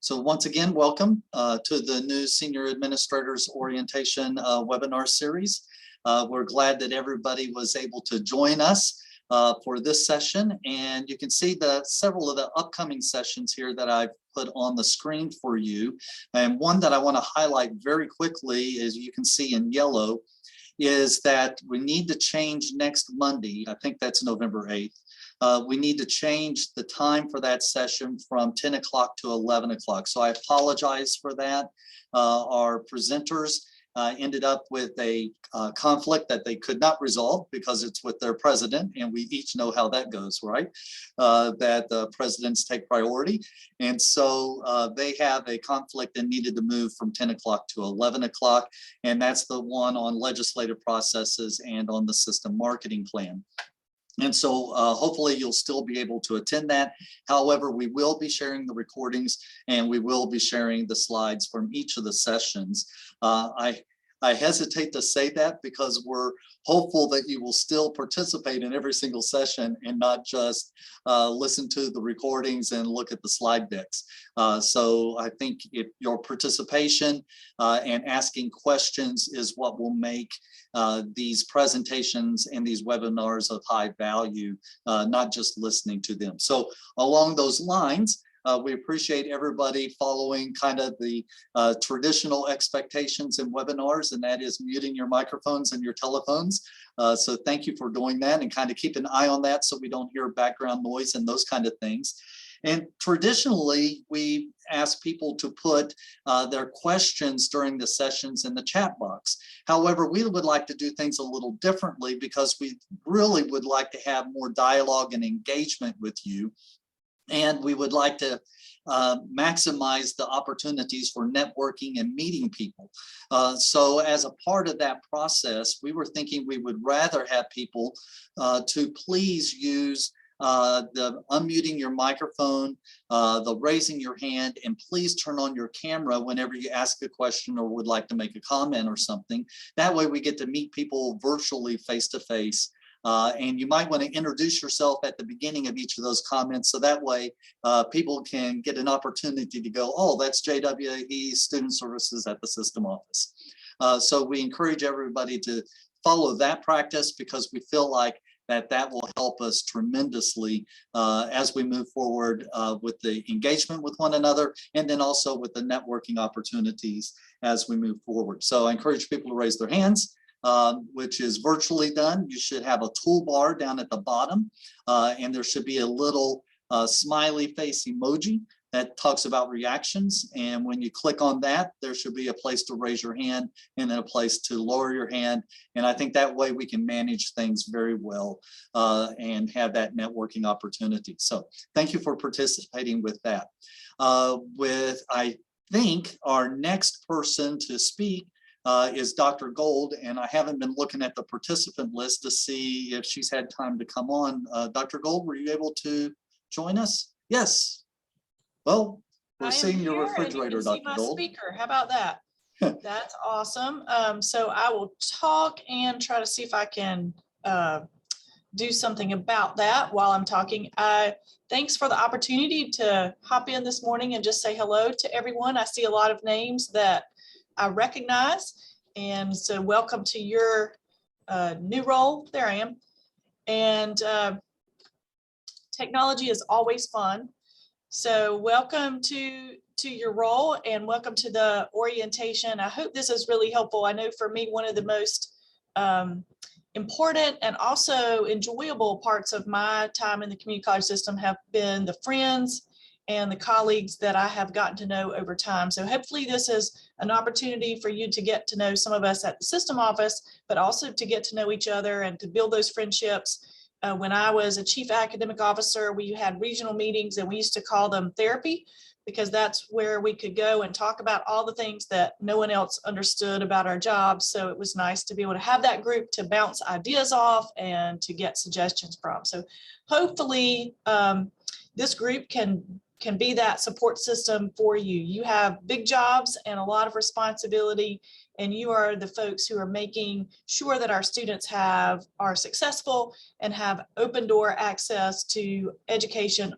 So once again, welcome to the new Senior Administrators Orientation webinar series. We're glad that everybody was able to join us for this session. And you can see several of the upcoming sessions here that I've put on the screen for you. And one that I want to highlight very quickly, as you can see in yellow, is that we need to change next Monday. I think that's November 8th. We need to change the time for that session from 10 o'clock to 11 o'clock. So I apologize for that. Our presenters ended up with a conflict that they could not resolve because it's with their president, and we each know how that goes, right? That the presidents take priority. And so they have a conflict and needed to move from 10 o'clock to 11 o'clock. And that's the one on legislative processes and on the system marketing plan. And so hopefully you'll still be able to attend that. However, we will be sharing the recordings and we will be sharing the slides from each of the sessions. I hesitate to say that because we're hopeful that you will still participate in every single session and not just listen to the recordings and look at the slide decks. So I think if your participation and asking questions is what will make these presentations and these webinars of high value, not just listening to them. So along those lines, we appreciate everybody following kind of the traditional expectations in webinars, and that is muting your microphones and your telephones. So thank you for doing that, and kind of keep an eye on that so we don't hear background noise and those kind of things. And traditionally, we ask people to put their questions during the sessions in the chat box. However, we would like to do things a little differently because we really would like to have more dialogue and engagement with you. And we would like to maximize the opportunities for networking and meeting people. So as a part of that process, we were thinking we would rather have people to please use the unmuting your microphone, the raising your hand, and please turn on your camera whenever you ask a question or would like to make a comment or something. That way we get to meet people virtually face to face. And you might want to introduce yourself at the beginning of each of those comments, so that way people can get an opportunity to go, oh, that's JW, he's Student Services at the System Office. So we encourage everybody to follow that practice because we feel like that will help us tremendously as we move forward with the engagement with one another, and then also with the networking opportunities as we move forward. So I encourage people to raise their hands. Which is virtually done. You should have a toolbar down at the bottom, and there should be a little smiley face emoji that talks about reactions. And when you click on that, there should be a place to raise your hand and then a place to lower your hand. And I think that way we can manage things very well and have that networking opportunity. So thank you for participating with that. I think our next person to speak is Dr. Gold, and I haven't been looking at the participant list to see if she's had time to come on. Dr. Gold, were you able to join us? Yes. Well, we're seeing your refrigerator, Dr. Gold. Speaker. How about that? That's awesome. So I will talk and try to see if I can do something about that while I'm talking. Thanks for the opportunity to hop in this morning and just say hello to everyone. I see a lot of names that I recognize, and so welcome to your new role. There I am. And technology is always fun, so welcome to your role and welcome to the orientation. I hope this is really helpful. I know for me, one of the most important and also enjoyable parts of my time in the community college system have been the friends and the colleagues that I have gotten to know over time. So hopefully this is an opportunity for you to get to know some of us at the system office, but also to get to know each other and to build those friendships. When I was a chief academic officer, we had regional meetings and we used to call them therapy, because that's where we could go and talk about all the things that no one else understood about our jobs. So it was nice to be able to have that group to bounce ideas off and to get suggestions from. So hopefully this group can be that support system for you. You have big jobs and a lot of responsibility, and you are the folks who are making sure that our students are successful and have open door access to education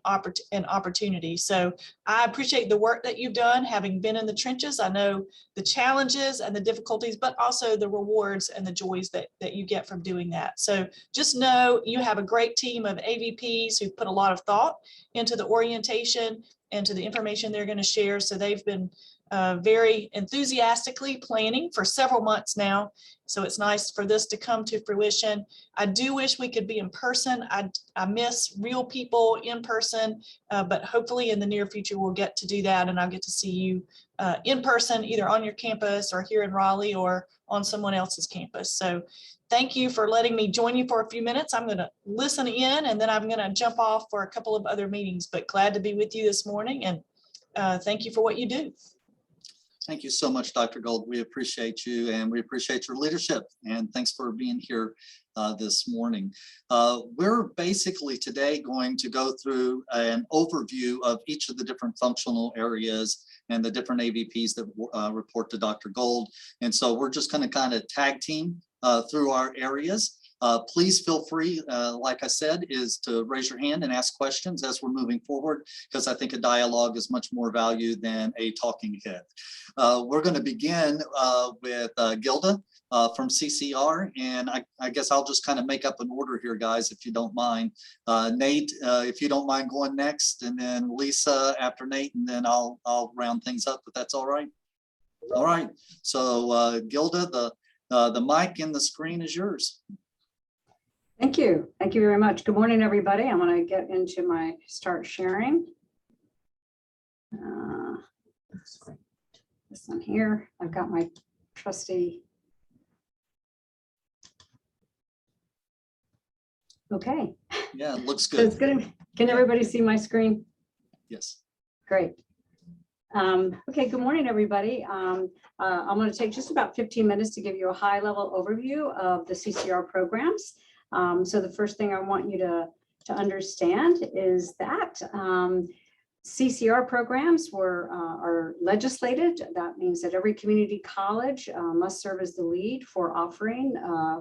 and opportunity. So I appreciate the work that you've done, having been in the trenches. I know the challenges and the difficulties, but also the rewards and the joys that you get from doing that. So just know you have a great team of AVPs who put a lot of thought into the orientation and to the information they're going to share. So they've been very enthusiastically planning for several months now. So it's nice for this to come to fruition. I do wish we could be in person. I miss real people in person, but hopefully in the near future, we'll get to do that. And I'll get to see you in person, either on your campus or here in Raleigh or on someone else's campus. So thank you for letting me join you for a few minutes. I'm going to listen in and then I'm going to jump off for a couple of other meetings, but glad to be with you this morning. And thank you for what you do. Thank you so much, Dr. Gold. We appreciate you and we appreciate your leadership. And thanks for being here this morning. We're basically today going to go through an overview of each of the different functional areas and the different AVPs that report to Dr. Gold. And so we're just going to kind of tag team through our areas. Please feel free, like I said, is to raise your hand and ask questions as we're moving forward, because I think a dialogue is much more value than a talking head. We're going to begin with Gilda from CCR, and I guess I'll just kind of make up an order here, guys, if you don't mind. Nate, if you don't mind going next, and then Lisa after Nate, and then I'll round things up, if that's all right. All right, so Gilda, the mic and the screen is yours. Thank you. Thank you very much. Good morning, everybody. I'm going to get into my start sharing. This one here. I've got my trusty. Okay. Yeah, it looks So good. it's good. Can everybody see my screen? Yes. Great. Okay, good morning, everybody. I'm going to take just about 15 minutes to give you a high-level overview of the CCR programs. So the first thing I want you to understand is that CCR programs are legislated. That means that every community college must serve as the lead for offering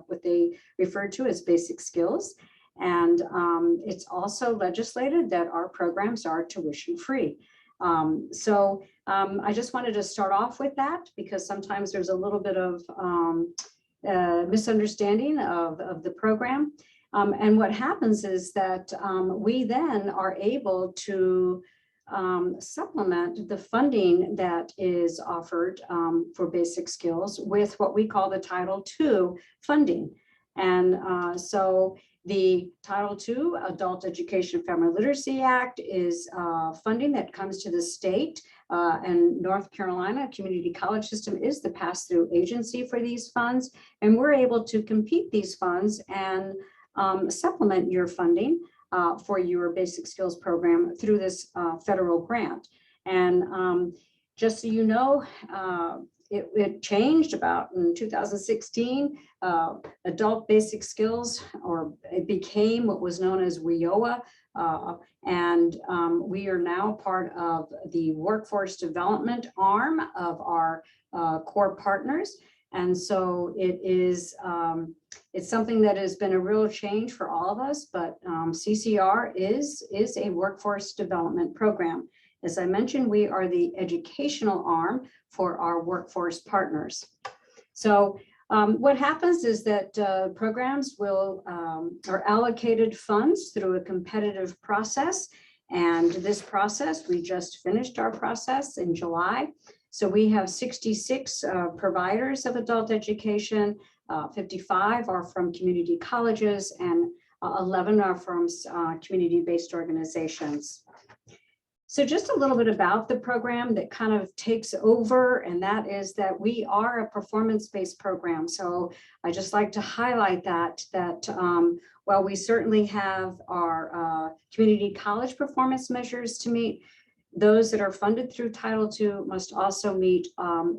what they refer to as basic skills. And it's also legislated that our programs are tuition free. I just wanted to start off with that because sometimes there's a little bit of misunderstanding of the program. And what happens is that we then are able to supplement the funding that is offered for basic skills with what we call the Title II funding. And so the Title II Adult Education Family Literacy Act is funding that comes to the state, and North Carolina Community College System is the pass-through agency for these funds. And we're able to compete these funds and supplement your funding for your basic skills program through this federal grant. And just so you know, it changed about in 2016, adult basic skills, or it became what was known as WIOA. And we are now part of the workforce development arm of our core partners. And so it is, it's something that has been a real change for all of us, but CCR is a workforce development program. As I mentioned, we are the educational arm for our workforce partners. So what happens is that programs are allocated funds through a competitive process. And this process, we just finished our process in July. So we have 66 providers of adult education, 55 are from community colleges, and 11 are from community-based organizations. So just a little bit about the program that kind of takes over, and that is that we are a performance-based program. So I just like to highlight that while we certainly have our community college performance measures to meet, those that are funded through Title II must also meet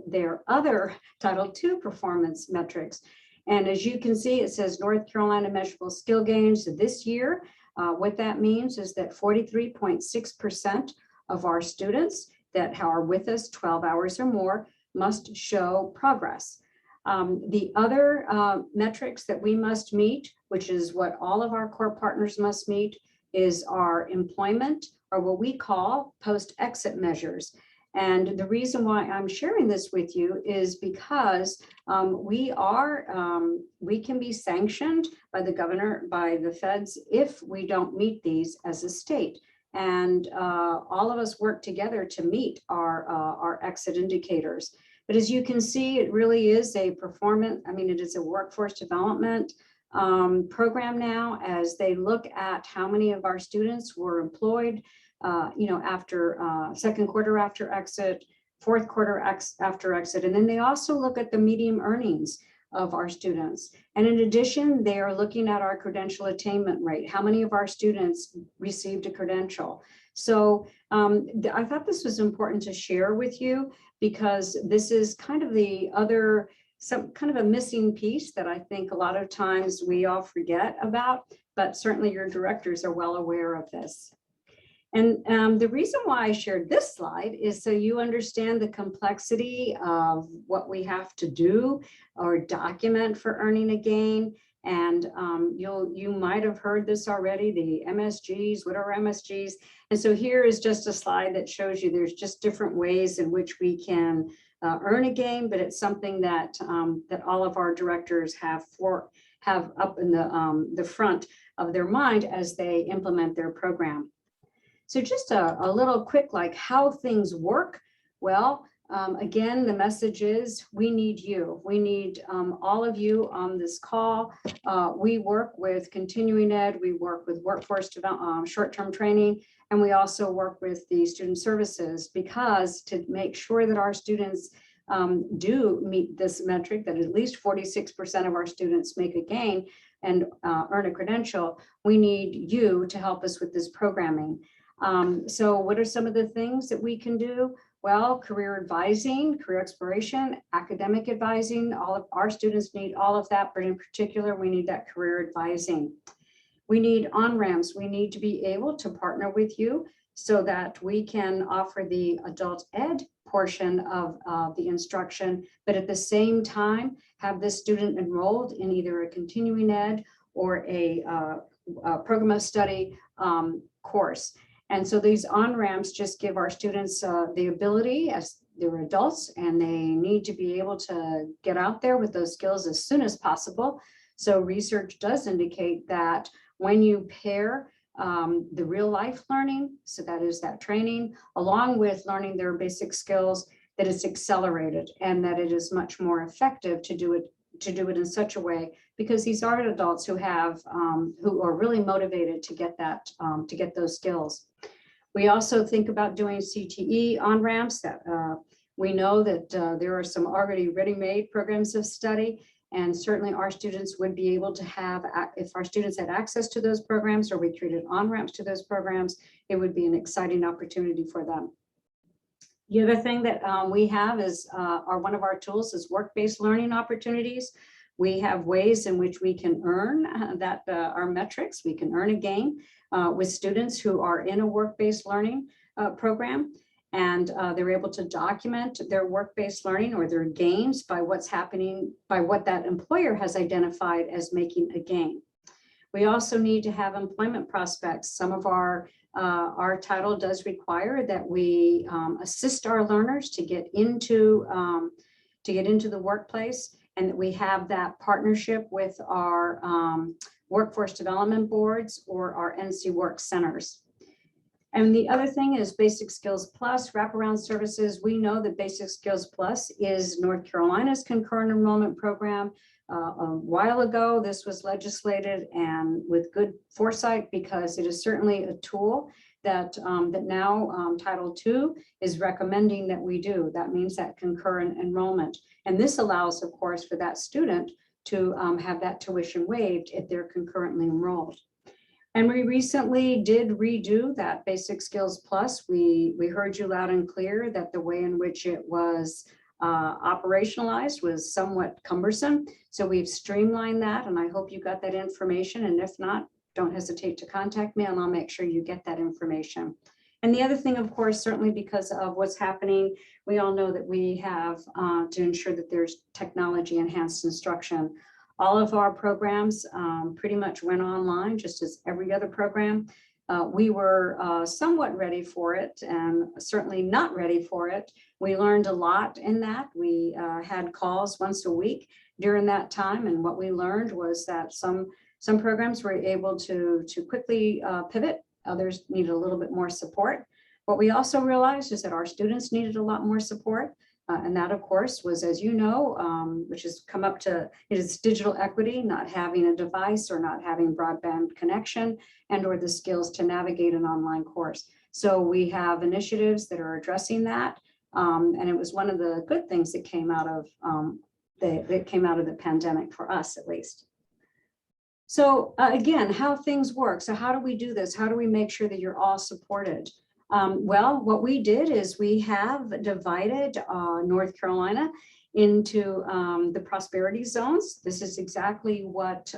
their other Title II performance metrics. And as you can see, it says North Carolina measurable skill gains this year. What that means is that 43.6% of our students that are with us 12 hours or more must show progress. The other metrics that we must meet, which is what all of our core partners must meet, is our employment, or what we call post-exit measures. And the reason why I'm sharing this with you is because we can be sanctioned by the governor, by the feds, if we don't meet these as a state. And all of us work together to meet our exit indicators. But as you can see, it really is a performance, it is a workforce development program now, as they look at how many of our students were employed, after second quarter after exit, fourth quarter after exit. And then they also look at the median earnings of our students. And in addition, they are looking at our credential attainment rate. How many of our students received a credential? So I thought this was important to share with you, because this is kind of some kind of a missing piece that I think a lot of times we all forget about, but certainly your directors are well aware of this. And the reason why I shared this slide is so you understand the complexity of what we have to do or document for earning a gain. And you might have heard this already, the MSGs. What are MSGs? And so here is just a slide that shows you there's just different ways in which we can earn a gain, but it's something that that all of our directors have up in the front of their mind as they implement their program. So just a little quick, like how things work. Well, again, the message is we need you. We need all of you on this call. We work with continuing ed, we work with workforce development, short-term training, and we also work with the student services, because to make sure that our students do meet this metric, that at least 46% of our students make a gain and earn a credential, we need you to help us with this programming. So what are some of the things that we can do? Well, career advising, career exploration, academic advising, all of our students need all of that, but in particular, we need that career advising. We need on-ramps. We need to be able to partner with you so that we can offer the adult ed portion of the instruction, but at the same time, have this student enrolled in either a continuing ed or a program of study course. And so these on-ramps just give our students the ability, as they're adults, and they need to be able to get out there with those skills as soon as possible. So research does indicate that when you pair the real life learning, so that is that training, along with learning their basic skills, that it's accelerated and that it is much more effective to do it in such a way, because these are adults who are really motivated to get that, to get those skills. We also think about doing CTE on-ramps. That we know that there are some already ready-made programs of study, and certainly our students would be able to have, if our students had access to those programs or we created on-ramps to those programs, it would be an exciting opportunity for them. The other thing that we have is one of our tools is work-based learning opportunities. We have ways in which we can earn our metrics. We can earn a gain with students who are in a work-based learning program, and they're able to document their work-based learning or their gains by what's happening, by what that employer has identified as making a gain. We also need to have employment prospects. Some of our title does require that we assist our learners to get into the workplace, and that we have that partnership with our workforce development boards or our NC Work centers. And the other thing is Basic Skills Plus wraparound services. We know that Basic Skills Plus is North Carolina's concurrent enrollment program. A while ago, this was legislated, and with good foresight, because it is certainly a tool that now Title II is recommending that we do. That means that concurrent enrollment. And this allows, of course, for that student to have that tuition waived if they're concurrently enrolled. And we recently did redo that Basic Skills Plus. We heard you loud and clear that the way in which it was operationalized was somewhat cumbersome. So we've streamlined that, and I hope you got that information. And if not, don't hesitate to contact me and I'll make sure you get that information. And the other thing, of course, certainly because of what's happening, we all know that we have to ensure that there's technology enhanced instruction. All of our programs pretty much went online, just as every other program. We were somewhat ready for it and certainly not ready for it. We learned a lot in that. We had calls once a week during that time. And what we learned was that some programs were able to quickly pivot. Others needed a little bit more support. What we also realized is that our students needed a lot more support. And that, of course, was, as you know, which has come up to, it is digital equity, not having a device or not having broadband connection and or the skills to navigate an online course. So we have initiatives that are addressing that. And it was one of the good things that came out of the pandemic for us, at least. So again, how things work. So how do we do this? How do we make sure that you're all supported? Well, what we did is we have divided North Carolina into the prosperity zones. This is exactly what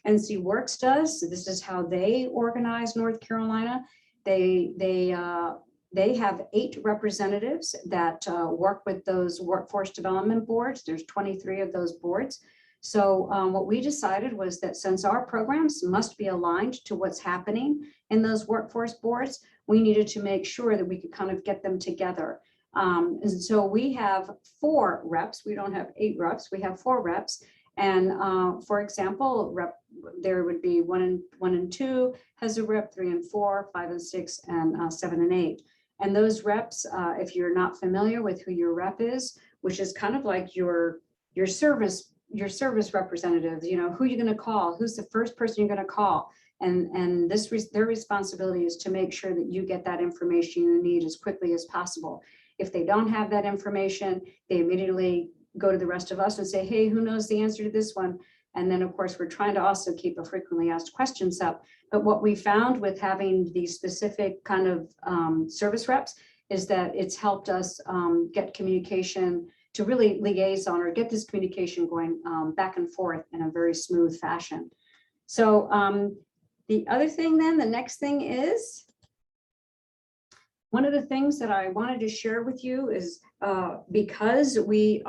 NC Works does. So this is how they organize North Carolina. They have 8 representatives that work with those workforce development boards. There's 23 of those boards. So what we decided was that since our programs must be aligned to what's happening in those workforce boards, we needed to make sure that we could kind of get them together. And so we have 4 reps. We don't have 8 reps. We have 4 reps. And for example, there would be 1 and 2 has a rep, 3 and 4, 5 and 6, and 7 and 8. And those reps, if you're not familiar with who your rep is, which is kind of like your service representative, you know, who you're going to call, who's the first person you're going to call. And their responsibility is to make sure that you get that information you need as quickly as possible. If they don't have that information, they immediately go to the rest of us and say, hey, who knows the answer to this one? And then, of course, we're trying to also keep a frequently asked questions up. But what we found with having these specific kind of service reps is that it's helped us get communication to really liaison or get this communication going back and forth in a very smooth fashion. So the other thing then, the next thing is, one of the things that I wanted to share with you is because we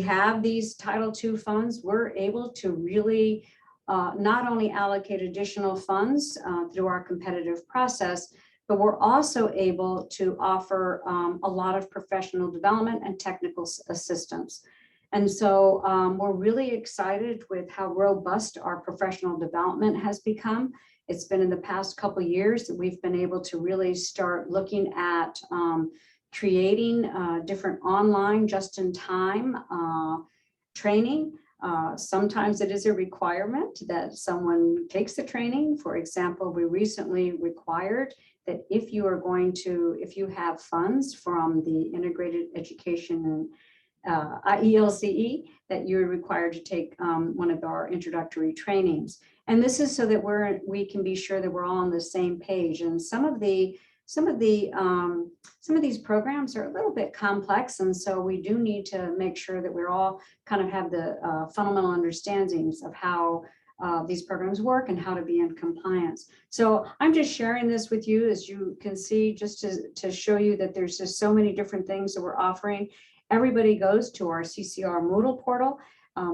have these Title II funds, we're able to really not only allocate additional funds through our competitive process, but we're also able to offer a lot of professional development and technical assistance. And so we're really excited with how robust our professional development has become. It's been in the past couple of years that we've been able to really start looking at creating different online just-in-time training. Sometimes it is a requirement that someone takes the training. For example, we recently required that if you have funds from the Integrated Education and ELCE, that you're required to take one of our introductory trainings. And this is so that we can be sure that we're all on the same page. And some of these programs are a little bit complex, and so we do need to make sure that we're all kind of have the fundamental understandings of how these programs work and how to be in compliance. So I'm just sharing this with you, as you can see, just to show you that there's just so many different things that we're offering. Everybody goes to our CCR Moodle portal.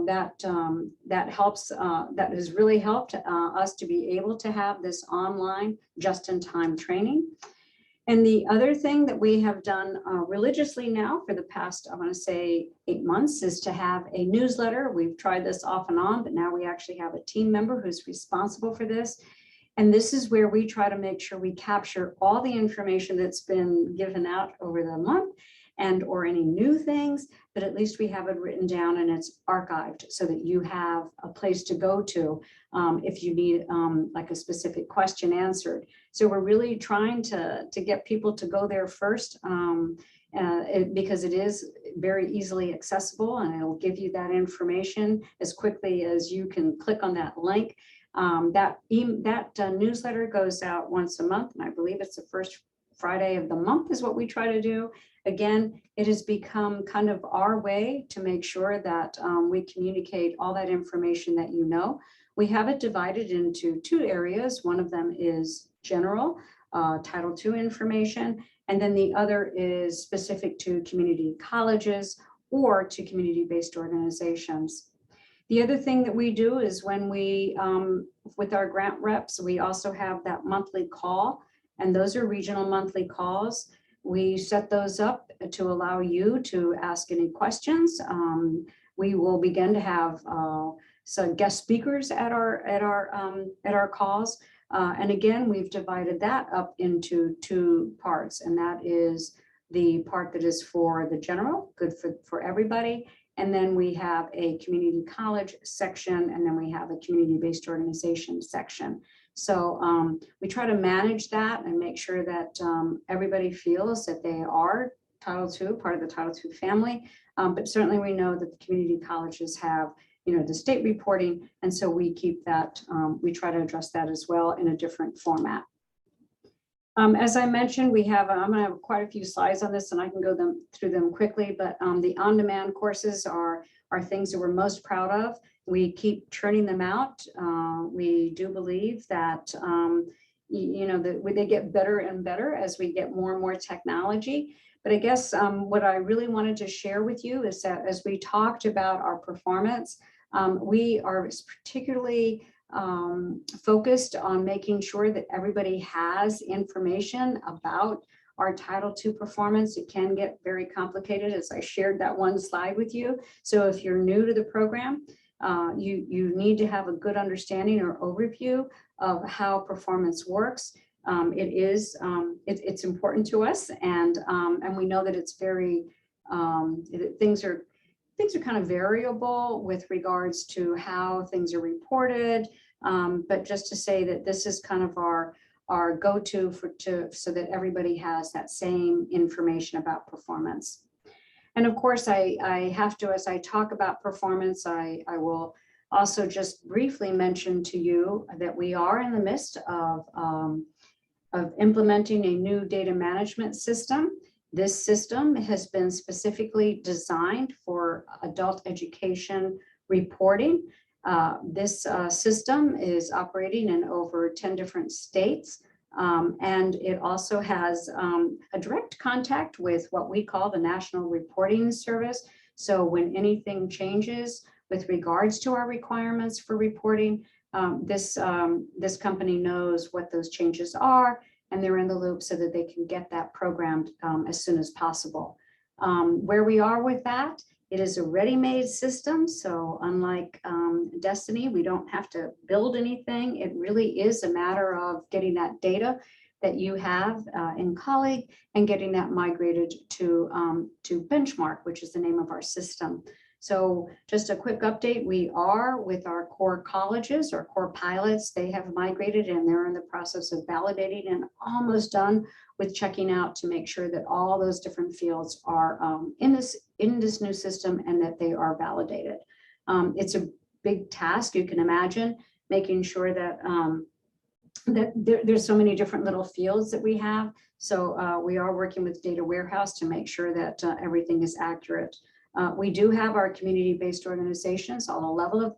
That helps, that has really helped us to be able to have this online just-in-time training. And the other thing that we have done religiously now for the past, I want to say 8 months, is to have a newsletter. We've tried this off and on, but now we actually have a team member who's responsible for this. And this is where we try to make sure we capture all the information that's been given out over the month and or any new things, but at least we have it written down and it's archived so that you have a place to go to if you need like a specific question answered. So we're really trying to get people to go there first because it is very easily accessible and it'll give you that information as quickly as you can click on that link. That newsletter goes out once a month, and I believe it's the first Friday of the month is what we try to do. Again, it has become kind of our way to make sure that we communicate all that information that you know. We have it divided into 2 areas. One of them is general Title II information. And then the other is specific to community colleges or to community-based organizations. The other thing that we do is when we, with our grant reps, we also have that monthly call, and those are regional monthly calls. We set those up to allow you to ask any questions. We will begin to have some guest speakers at our calls. And again, we've divided that up into two parts, and that is the part that is for the general, good for everybody. And then we have a community college section, and then we have a community-based organization section. So we try to manage that and make sure that everybody feels that they are Title II, part of the Title II family. But certainly we know that the community colleges have, the state reporting. And so we keep that, we try to address that as well in a different format. As I mentioned, we have, I'm going to have quite a few slides on this and I can go through them quickly, but the on-demand courses are things that we're most proud of. We keep churning them out. We do believe that, that they get better and better as we get more and more technology. But I guess what I really wanted to share with you is that as we talked about our performance, we are particularly focused on making sure that everybody has information about our Title II performance. It can get very complicated, as I shared that one slide with you. So if you're new to the program, you need to have a good understanding or overview of how performance works. It's important to us, and we know that it's very things are kind of variable with regards to how things are reported. But just to say that this is kind of our go-to so that everybody has that same information about performance. And of course, I have to, as I talk about performance, I will also just briefly mention to you that we are in the midst of implementing a new data management system. This system has been specifically designed for adult education reporting. This system is operating in over 10 different states. And it also has a direct contact with what we call the National Reporting Service. So when anything changes with regards to our requirements for reporting, this company knows what those changes are, and they're in the loop so that they can get that programmed as soon as possible. Where we are with that, it is a ready-made system. So unlike Destiny, we don't have to build anything. It really is a matter of getting that data that you have in Colleague and getting that migrated to Benchmark, which is the name of our system. So just a quick update, we are with our core colleges or core pilots. They have migrated and they're in the process of validating and almost done with checking out to make sure that all those different fields are in this new system and that they are validated. It's a big task, you can imagine, making sure that there's so many different little fields that we have. So we are working with Data Warehouse to make sure that everything is accurate. We do have our community-based organizations, all 11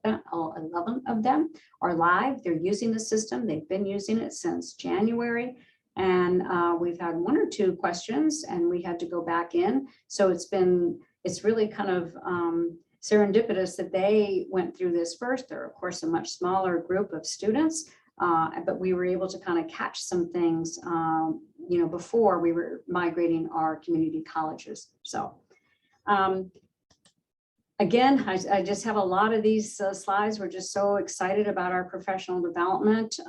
of them are live. They're using the system. They've been using it since January. And we've had 1 or 2 questions and we had to go back in. So it's really kind of serendipitous that they went through this first. They're of course a much smaller group of students, but we were able to kind of catch some things, before we were migrating our community colleges. So again, I just have a lot of these slides. We're just so excited about our professional development.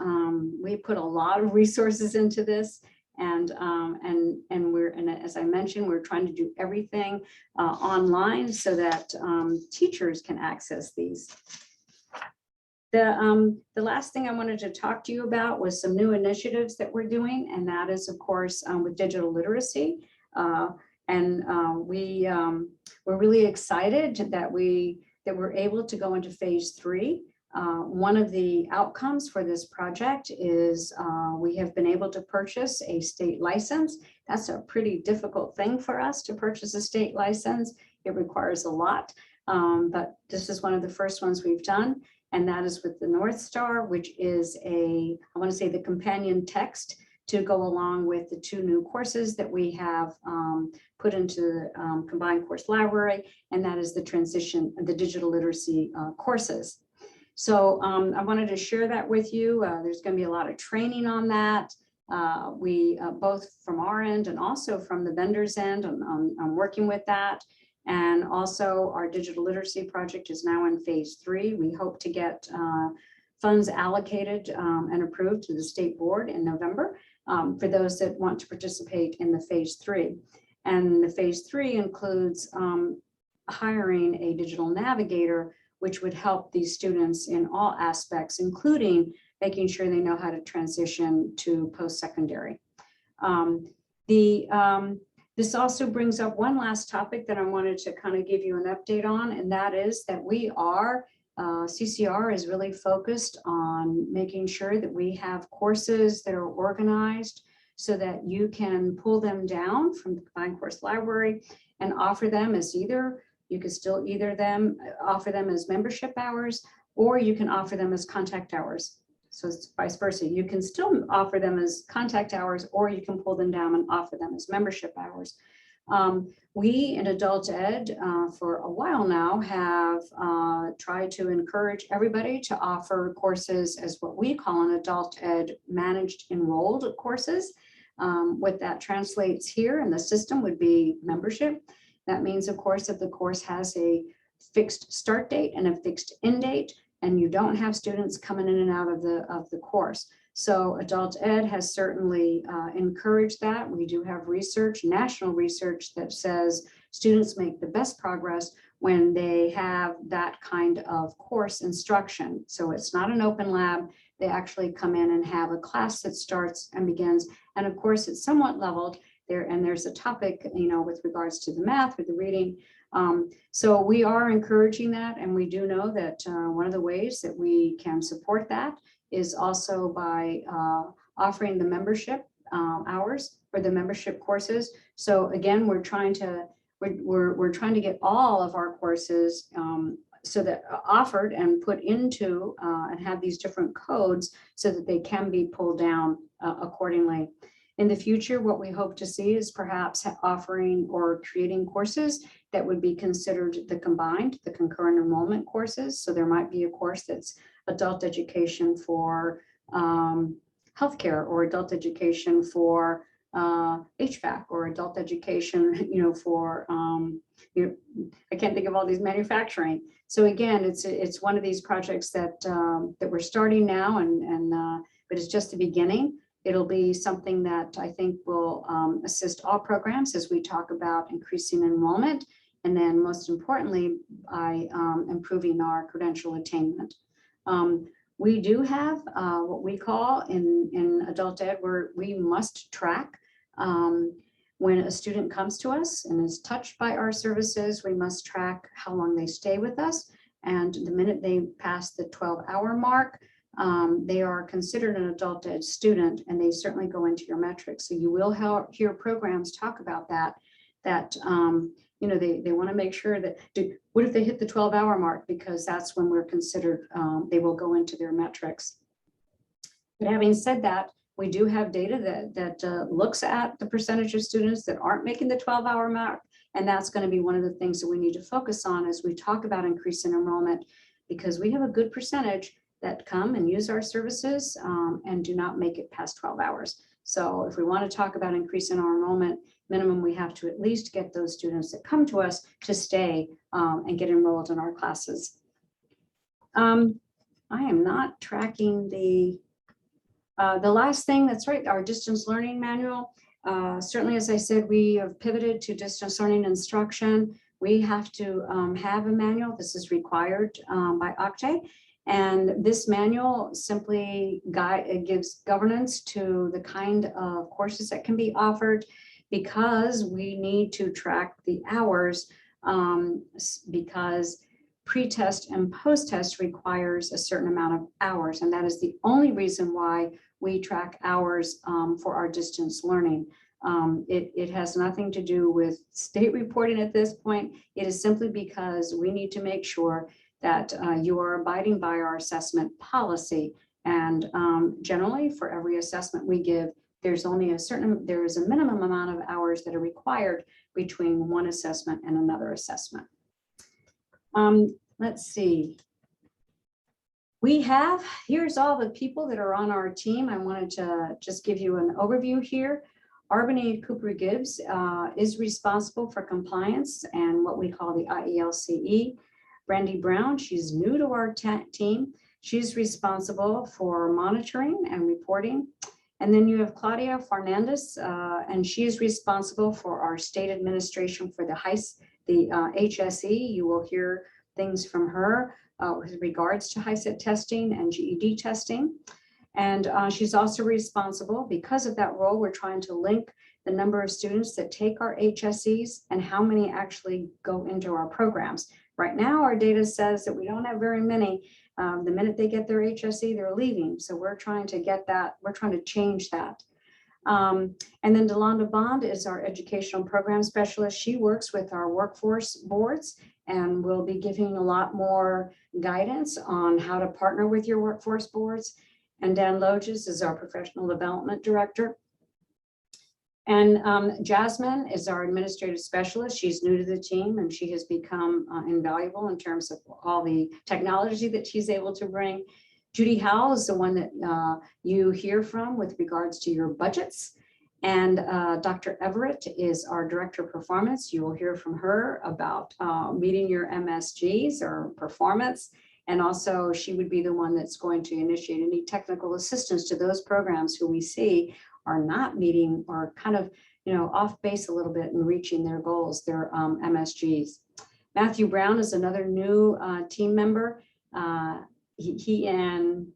We put a lot of resources into this, and as I mentioned, we're trying to do everything online so that teachers can access these. The last thing I wanted to talk to you about was some new initiatives that we're doing, and that is, of course, with digital literacy. We're really excited that we're able to go into phase 3. One of the outcomes for this project is we have been able to purchase a state license. That's a pretty difficult thing for us to purchase a state license. It requires a lot, but this is one of the first ones we've done. And that is with the North Star, which is I want to say the companion text to go along with the 2 new courses that we have put into the combined course library, and that is the the digital literacy courses. So I wanted to share that with you. There's going to be a lot of training on that. We both from our end and also from the vendor's end on working with that. And also our digital literacy project is now in phase 3. We hope to get funds allocated and approved to the state board in November for those that want to participate in the phase 3. And the phase 3 includes hiring a digital navigator, which would help these students in all aspects, including making sure they know how to transition to post-secondary. This also brings up one last topic that I wanted to kind of give you an update on, and that is that CCR is really focused on making sure that we have courses that are organized so that you can pull them down from the combined course library and offer them as you could still offer them as membership hours, or you can offer them as contact hours. So it's vice versa. You can still offer them as contact hours, or you can pull them down and offer them as membership hours. We in adult ed for a while now have tried to encourage everybody to offer courses as what we call an adult ed managed enrolled courses. What that translates here in the system would be membership. That means, of course, if the course has a fixed start date and a fixed end date, and you don't have students coming in and out of the course. So adult ed has certainly encouraged that. We do have research, national research, that says students make the best progress when they have that kind of course instruction. So it's not an open lab. They actually come in and have a class that starts and begins. And of course, it's somewhat leveled there. And there's a topic, with regards to the math or the reading. So we are encouraging that, and we do know that one of the ways that we can support that is also by offering the membership hours or the membership courses. So again, we're trying to get all of our courses so that offered and put into and have these different codes so that they can be pulled down accordingly. In the future, what we hope to see is perhaps offering or creating courses that would be considered the concurrent enrollment courses. So there might be a course that's adult education for healthcare, or adult education for HVAC, or adult education, for I can't think of all these manufacturing. So again, it's one of these projects that that we're starting now, but it's just the beginning. It'll be something that I think will assist all programs as we talk about increasing enrollment, and then most importantly, by improving our credential attainment. We do have what we call in adult ed, where we must track when a student comes to us and is touched by our services. We must track how long they stay with us. And the minute they pass the 12-hour mark, they are considered an adult ed student, and they certainly go into your metrics. So you will hear programs talk about that they want to make sure that, what if they hit the 12-hour mark? Because that's when we're considered, they will go into their metrics. But having said that, we do have data that looks at the percentage of students that aren't making the 12-hour mark. And that's going to be one of the things that we need to focus on as we talk about increasing enrollment, because we have a good percentage that come and use our services and do not make it past 12 hours. So if we want to talk about increasing our enrollment, minimum, we have to at least get those students that come to us to stay and get enrolled in our classes. I am not tracking the last thing. That's right, our distance learning manual. Certainly, as I said, we have pivoted to distance learning instruction. We have to have a manual. This is required by OCTAE. And this manual simply gives governance to the kind of courses that can be offered, because we need to track the hours because pre-test and post-test requires a certain amount of hours. And that is the only reason why we track hours for our distance learning. It has nothing to do with state reporting at this point. It is simply because we need to make sure that you are abiding by our assessment policy. And generally, for every assessment we give, there is a minimum amount of hours that are required between one assessment and another assessment. Let's see. Here's all the people that are on our team. I wanted to just give you an overview here. Arbany Cooper Gibbs is responsible for compliance and what we call the IELCE. Brandy Brown, she's new to our team. She's responsible for monitoring and reporting. And then you have Claudia Fernandez, and she is responsible for our state administration for the HSE. You will hear things from her with regards to HiSET testing and GED testing. And she's also responsible, because of that role, we're trying to link the number of students that take our HSEs and how many actually go into our programs. Right now, our data says that we don't have very many. The minute they get their HSE, they're leaving. So we're trying to get that, we're trying to change that. And then Delonda Bond is our educational program specialist. She works with our workforce boards and will be giving a lot more guidance on how to partner with your workforce boards. And Dan Loges is our professional development director. And Jasmine is our administrative specialist. She's new to the team and she has become invaluable in terms of all the technology that she's able to bring. Judy Howell is the one that you hear from with regards to your budgets. And Dr. Everett is our director of performance. You will hear from her about meeting your MSGs or performance. And also she would be the one that's going to initiate any technical assistance to those programs who we see are not meeting or kind of, off base a little bit and reaching their goals, their MSGs. Matthew Brown is another new team member. He and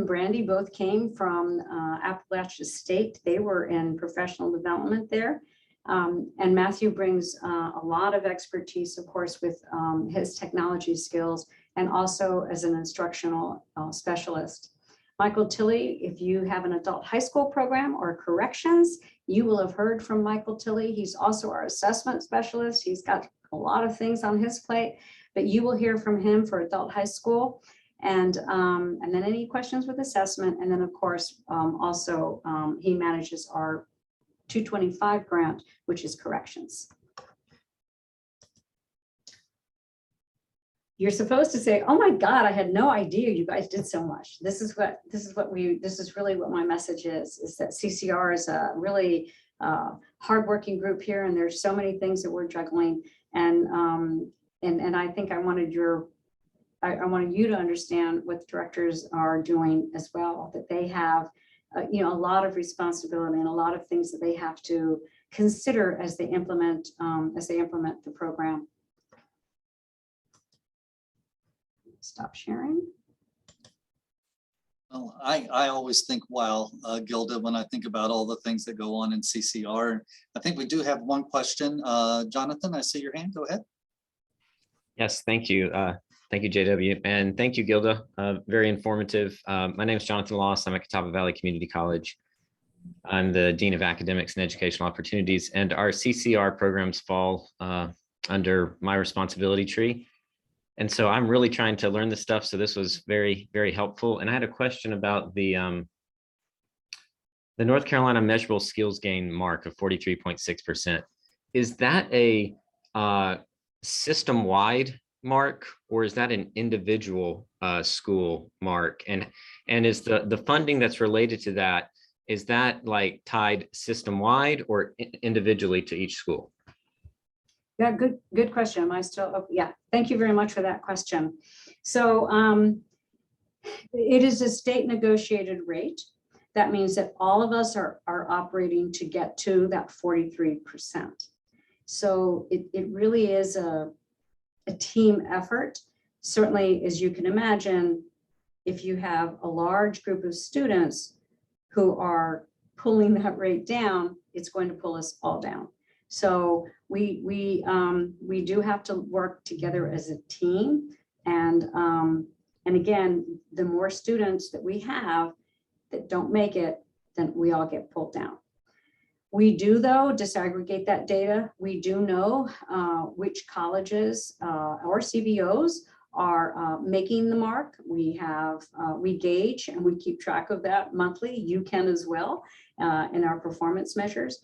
Brandy both came from Appalachia State. They were in professional development there. And Matthew brings a lot of expertise, of course, with his technology skills and also as an instructional specialist. Michael Tilley, if you have an adult high school program or corrections, you will have heard from Michael Tilley. He's also our assessment specialist. He's got a lot of things on his plate, but you will hear from him for adult high school. And then any questions with assessment. And then of course, also he manages our 225 grant, which is corrections. You're supposed to say, oh my God, I had no idea you guys did so much. This is really what my message is that CCR is a really hardworking group here. And there's so many things that we're juggling. And I think I wanted you to understand what the directors are doing as well, that they have a lot of responsibility and a lot of things that they have to consider as they implement the program. Stop sharing. Well, I always think, wow, Gilda, when I think about all the things that go on in CCR. I think we do have one question. Jonathan, I see your hand. Go ahead. Yes, thank you. Thank you, JW. And thank you, Gilda. Very informative. My name is Jonathan Loss. I'm at Catawba Valley Community College. I'm the Dean of Academics and Educational Opportunities, and our CCR programs fall under my responsibility tree. And so I'm really trying to learn this stuff. So this was very, very helpful. And I had a question about the North Carolina measurable skills gain mark of 43.6%. Is that a system-wide mark, or is that an individual school mark? And is the funding that's related to that, is that like tied system-wide or individually to each school? Yeah, good question. Am I still? Oh, yeah, thank you very much for that question. So it is a state negotiated rate. That means that all of us are operating to get to that 43%. So it really is a team effort. Certainly, as you can imagine, if you have a large group of students who are pulling that rate down, it's going to pull us all down. So we do have to work together as a team, and again, the more students that we have that don't make it, then we all get pulled down. We do, though, disaggregate that data. We do know which colleges or CBOs are making the mark. We have, we gauge and we keep track of that monthly. You can as well in our performance measures.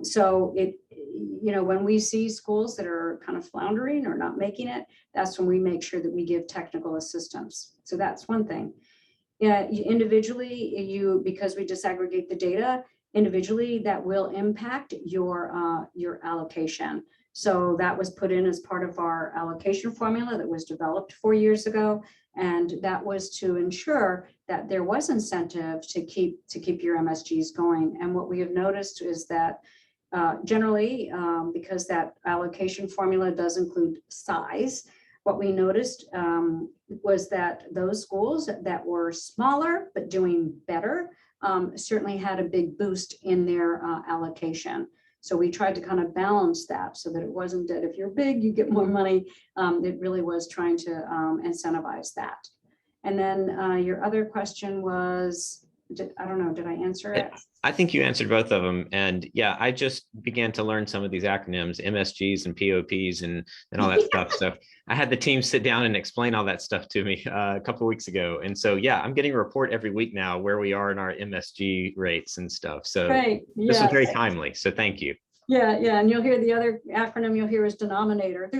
So when we see schools that are kind of floundering or not making it, that's when we make sure that we give technical assistance. So that's one thing. Yeah, individually, because we disaggregate the data, individually, that will impact your allocation. So that was put in as part of our allocation formula that was developed 4 years ago. And that was to ensure that there was incentive to keep your MSGs going. And what we have noticed is that generally, because that allocation formula does include size, what we noticed was that those schools that were smaller but doing better certainly had a big boost in their allocation. So we tried to kind of balance that so that it wasn't that if you're big, you get more money. It really was trying to incentivize that. And then your other question was, I don't know, did I answer it? I think you answered both of them. And yeah, I just began to learn some of these acronyms, MSGs and POPs and all that stuff. So I had the team sit down and explain all that stuff to me a couple of weeks ago. And so, yeah, I'm getting a report every week now where we are in our MSG rates and stuff. So Right. This Yes. was very timely. So thank you. Yeah, and you'll hear the other acronym you'll hear is denominator.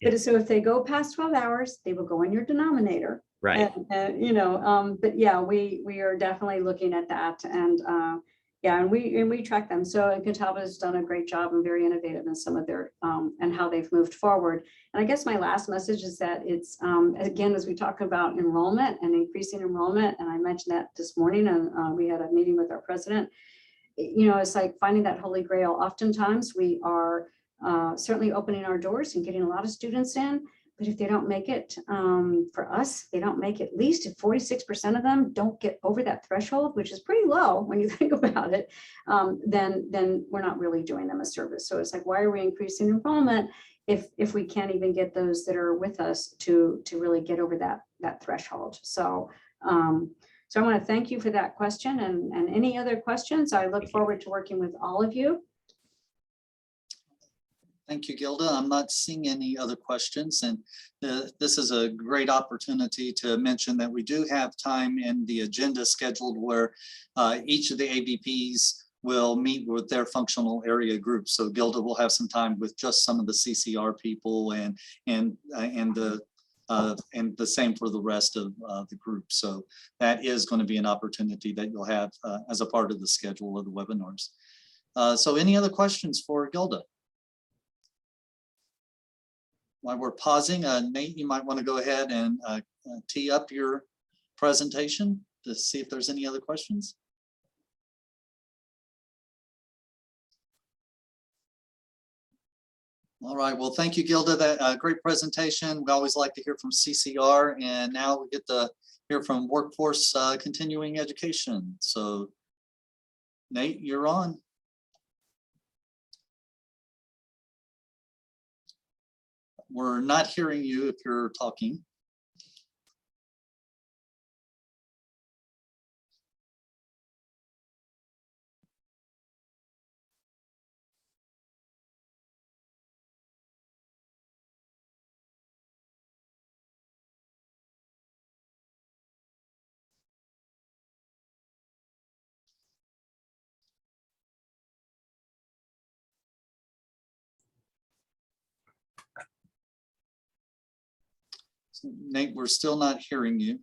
But so if they go past 12 hours, they will go in your denominator. Right. And, but yeah, we are definitely looking at that, and yeah, and we track them. So Catawba has done a great job and very innovative in some of their and how they've moved forward. And I guess my last message is that it's again, as we talk about enrollment and increasing enrollment, and I mentioned that this morning, and we had a meeting with our president. It's like finding that holy grail. Oftentimes we are certainly opening our doors and getting a lot of students in, but if they don't make it, for us, they don't make at least if 46% of them don't get over that threshold, which is pretty low when you think about it, then we're not really doing them a service. So it's like, why are we increasing enrollment if we can't even get those that are with us to really get over that threshold? So I want to thank you for that question, and any other questions. I look forward to working with all of you. Thank you, Gilda. I'm not seeing any other questions, and this is a great opportunity to mention that we do have time in the agenda scheduled where each of the AVPs will meet with their functional area groups. So Gilda will have some time with just some of the CCR people and the same for the rest of the group. So that is going to be an opportunity that you'll have as a part of the schedule of the webinars. So any other questions for Gilda? While we're pausing, Nate, you might want to go ahead and tee up your presentation to see if there's any other questions. All right, well, thank you, Gilda. That great presentation. We always like to hear from CCR, and now we get to hear from Workforce Continuing Education. So Nate, you're on. We're not hearing you if you're talking. Nate, we're still not hearing you.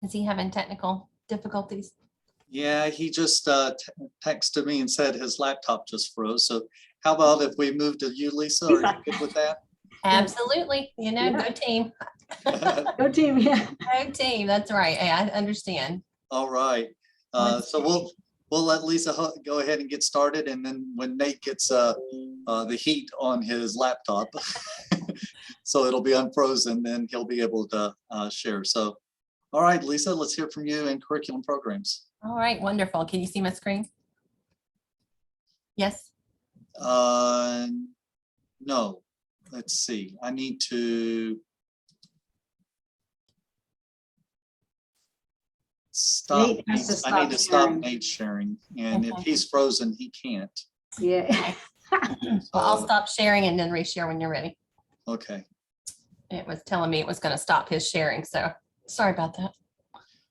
Is he having technical difficulties? Yeah, he just texted me and said his laptop just froze. So how about if we move to you, Lisa? Are you good with that? Absolutely. Yeah. Go team. Go team, yeah. Go team. That's right. Hey, I understand. All right. So we'll let Lisa go ahead and get started. And then when Nate gets the heat on his laptop, so it'll be unfrozen, then he'll be able to share. So, all right, Lisa, let's hear from you in curriculum programs. All right, wonderful. Can you see my screen? Yes. No, let's see. I need to stop. Nate has to I need to stop stop sharing. Nate sharing. And if Okay. he's frozen, he can't. Yeah. Well, I'll stop sharing and then reshare when you're ready. Okay. It was telling me it was going to stop his sharing, so sorry about that.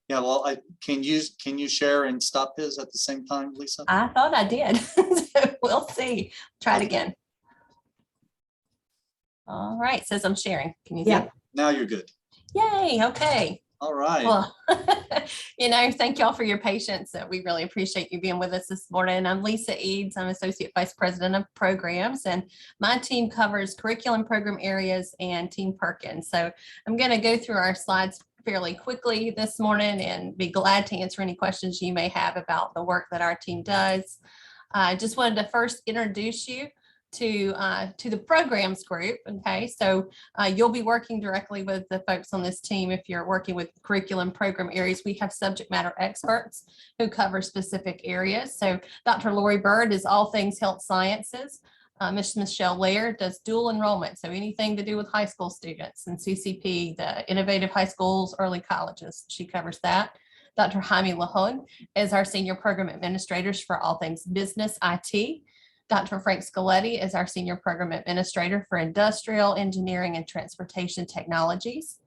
Yeah, well, can you share and stop his at the same time, Lisa? I thought I did. So we'll see. Try it again. All right, says I'm sharing. Can you see? Yeah. it? Now you're good. Yay, okay. All right. Well, thank y'all for your patience. We really appreciate you being with us this morning. I'm Lisa Eads. I'm Associate Vice President of Programs, and my team covers curriculum program areas and Team Perkins. So I'm going to go through our slides fairly quickly this morning and be glad to answer any questions you may have about the work that our team does. I just wanted to first introduce you to the programs group. Okay, so you'll be working directly with the folks on this team. If you're working with curriculum program areas, we have subject matter experts who cover specific areas. So Dr. Lori Bird is all things health sciences. Ms. Michelle Laird does dual enrollment, so anything to do with high school students and CCP, the innovative high schools, early colleges. She covers that. Dr. Jaime Lahone is our senior program administrators for all things business IT. Dr. Frank Scaletti is our Senior Program Administrator for Industrial Engineering and Transportation Technologies.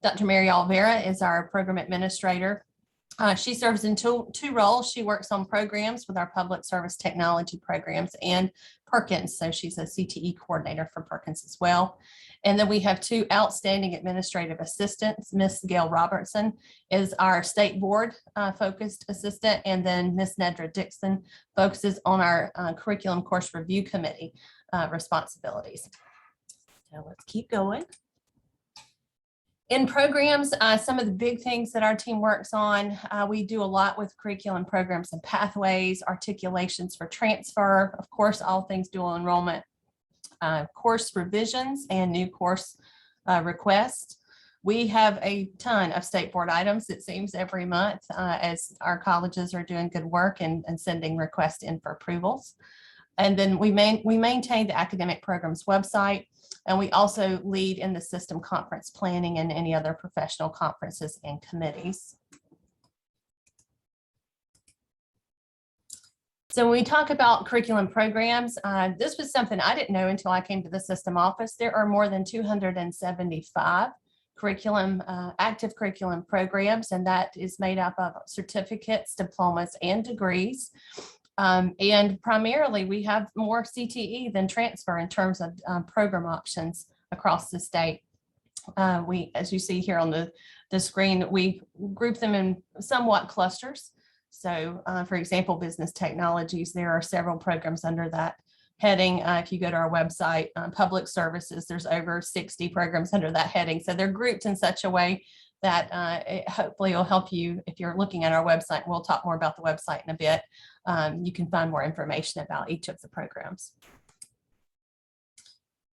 Dr. Mary Alvera is our Program Administrator. She serves in two roles. She works on programs with our Public Service Technology programs and Perkins. So she's a CTE coordinator for Perkins as well. And then we have two outstanding administrative assistants. Miss Gail Robertson is our state board focused assistant. And then Miss Nedra Dixon focuses on our curriculum course review committee responsibilities. So let's keep going. In programs, some of the big things that our team works on, we do a lot with curriculum programs and pathways, articulations for transfer, of course, all things dual enrollment, course revisions and new course requests. We have a ton of state board items, it seems, every month as our colleges are doing good work and sending requests in for approvals. And then we maintain the academic programs website, and we also lead in the system conference planning and any other professional conferences and committees. So when we talk about curriculum programs, this was something I didn't know until I came to the system office. There are more than 275 active curriculum programs, and that is made up of certificates, diplomas, and degrees. And primarily, we have more CTE than transfer in terms of program options across the state. As you see here on the screen, we group them in somewhat clusters. So, for example, business technologies, there are several programs under that heading. If you go to our website, public services, there's over 60 programs under that heading. So they're grouped in such a way that it hopefully will help you if you're looking at our website. We'll talk more about the website in a bit. You can find more information about each of the programs.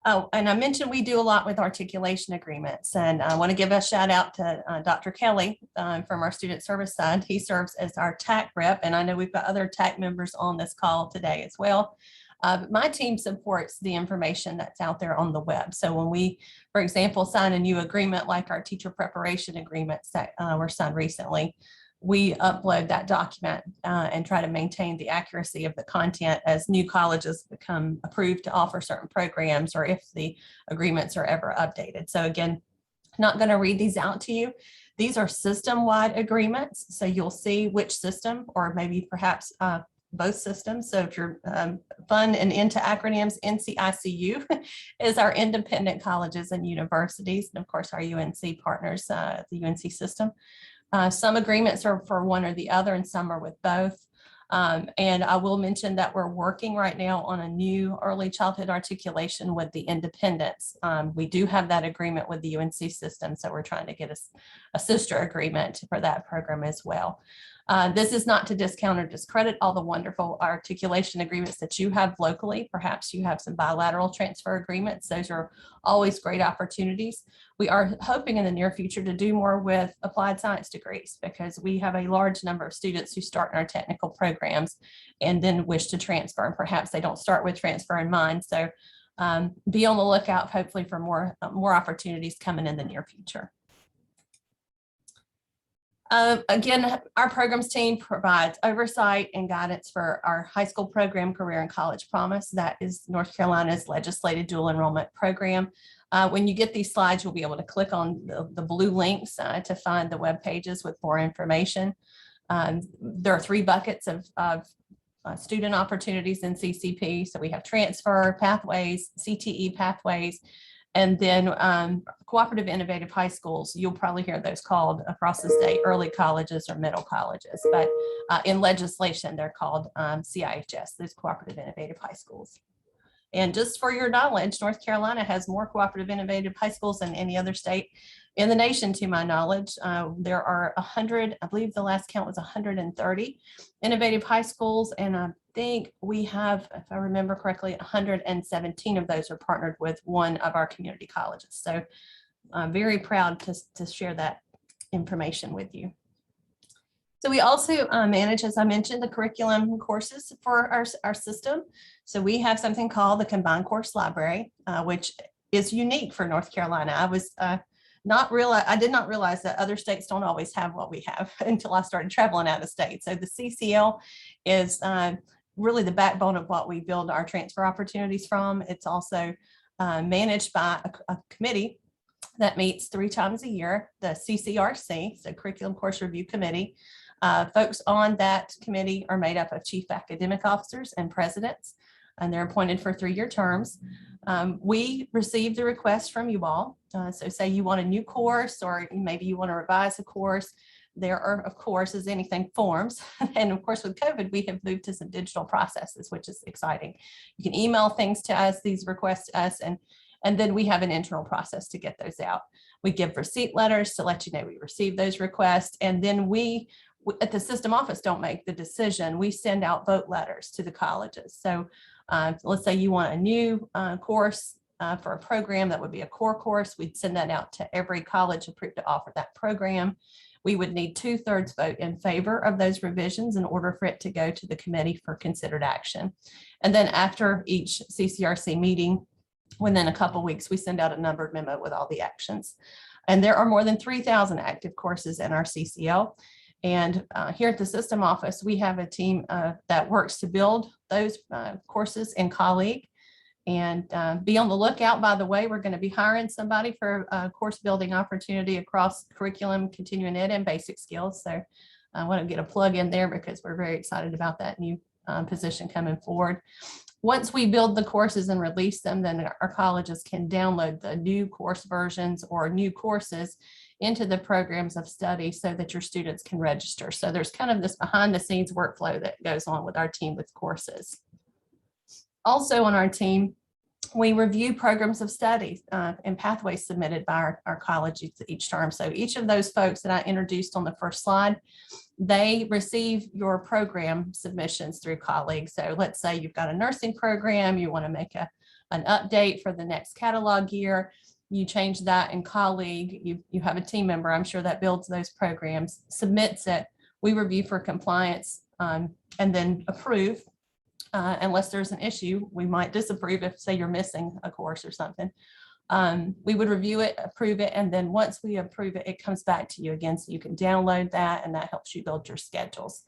Oh, and I mentioned we do a lot with articulation agreements, and I want to give a shout out to Dr. Kelly from our student service side. He serves as our TAC rep, and I know we've got other TAC members on this call today as well. But my team supports the information that's out there on the web. So when we, for example, sign a new agreement like our teacher preparation agreements that were signed recently, we upload that document and try to maintain the accuracy of the content as new colleges become approved to offer certain programs or if the agreements are ever updated. So again, not going to read these out to you. These are system-wide agreements. So you'll see which system or maybe perhaps both systems. So if you're fun and into acronyms, NCICU is our independent colleges and universities, and of course our UNC partners, the UNC system. Some agreements are for one or the other, and some are with both. And I will mention that we're working right now on a new early childhood articulation with the independents. We do have that agreement with the UNC system, so we're trying to get a sister agreement for that program as well. This is not to discount or discredit all the wonderful articulation agreements that you have locally. Perhaps you have some bilateral transfer agreements. Those are always great opportunities. We are hoping in the near future to do more with applied science degrees because we have a large number of students who start in our technical programs and then wish to transfer. And perhaps they don't start with transfer in mind. So be on the lookout, hopefully, for more opportunities coming in the near future. Again, our programs team provides oversight and guidance for our high school program, career and college promise. That is North Carolina's legislated dual enrollment program. When you get these slides, you'll be able to click on the blue links to find the web pages with more information. There are 3 buckets of student opportunities in CCP. So we have transfer pathways, CTE pathways, and then cooperative innovative high schools. You'll probably hear those called across the state early colleges or middle colleges, but in legislation, they're called CIHS, those cooperative innovative high schools. And just for your knowledge, North Carolina has more cooperative innovative high schools than any other state in the nation, to my knowledge. There are 100, I believe the last count was 130 innovative high schools. And I think we have, if I remember correctly, 117 of those are partnered with one of our community colleges. So I'm very proud to share that information with you. So we also manage, as I mentioned, the curriculum courses for our system. So we have something called the Combined Course Library, which is unique for North Carolina. I did not realize that other states don't always have what we have until I started traveling out of state. So the CCL is really the backbone of what we build our transfer opportunities from. It's also managed by a committee that meets 3 times a year, the CCRC, so Curriculum Course Review Committee. Folks on that committee are made up of chief academic officers and presidents, and they're appointed for 3-year terms. We receive the request from you all. So say you want a new course, or maybe you want to revise a course. There are, of course, as anything, forms. And of course, with COVID, we have moved to some digital processes, which is exciting. You can email things to us, these requests to us, and then we have an internal process to get those out. We give receipt letters to let you know we received those requests. And then we at the system office don't make the decision. We send out vote letters to the colleges. So let's say you want a new course for a program that would be a core course. We'd send that out to every college approved to offer that program. We would need 2/3 vote in favor of those revisions in order for it to go to the committee for considered action. And then after each CCRC meeting, within a couple of weeks, we send out a numbered memo with all the actions. And there are more than 3,000 active courses in our CCL. And here at the system office, we have a team that works to build those courses in Colleague. And be on the lookout, by the way, we're going to be hiring somebody for a course building opportunity across curriculum, continuing ed, and basic skills. So I want to get a plug in there because we're very excited about that new position coming forward. Once we build the courses and release them, then our colleges can download the new course versions or new courses into the programs of study so that your students can register. So there's kind of this behind the scenes workflow that goes on with our team with courses. Also on our team, we review programs of study and pathways submitted by our colleges each term. So each of those folks that I introduced on the first slide, they receive your program submissions through Colleague. So let's say you've got a nursing program, you want to make an update for the next catalog year, you change that in Colleague, you have a team member, I'm sure, that builds those programs, submits it, we review for compliance and then approve. Unless there's an issue, we might disapprove if, say, you're missing a course or something. We would review it, approve it, and then once we approve it, it comes back to you again, so you can download that, and that helps you build your schedules.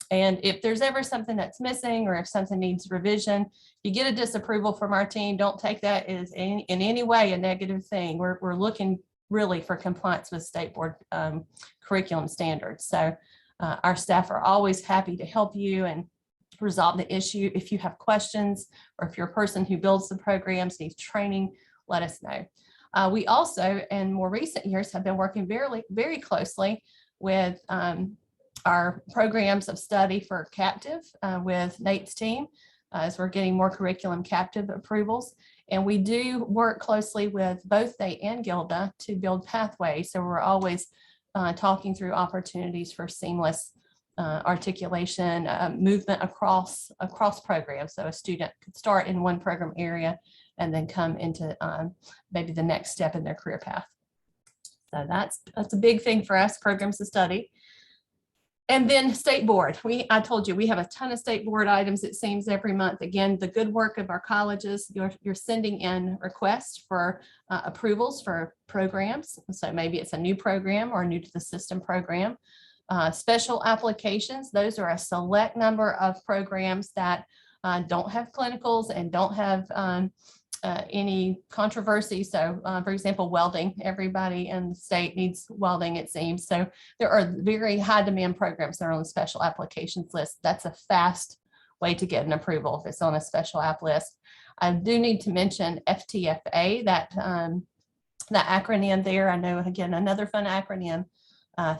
And if there's ever something that's missing or if something needs revision, you get a disapproval from our team, don't take that as in any way a negative thing. We're looking really for compliance with state board curriculum standards. So our staff are always happy to help you and resolve the issue. If you have questions or if you're a person who builds the programs, needs training, let us know. We also, in more recent years, have been working very closely with our programs of study for captive with Nate's team as we're getting more curriculum captive approvals. And we do work closely with both Nate and Gilda to build pathways. So we're always talking through opportunities for seamless articulation, movement across programs. So a student could start in one program area and then come into maybe the next step in their career path. So that's a big thing for us, programs to study. And then state board. I told you we have a ton of state board items, it seems, every month. Again, the good work of our colleges, you're sending in requests for approvals for programs. So maybe it's a new program or new to the system program. Special applications, those are a select number of programs that don't have clinicals and don't have any controversy. So for example, welding, everybody in the state needs welding, it seems. So there are very high demand programs that are on the special applications list. That's a fast way to get an approval if it's on a special app list. I do need to mention FTFA, that acronym there. I know, again, another fun acronym,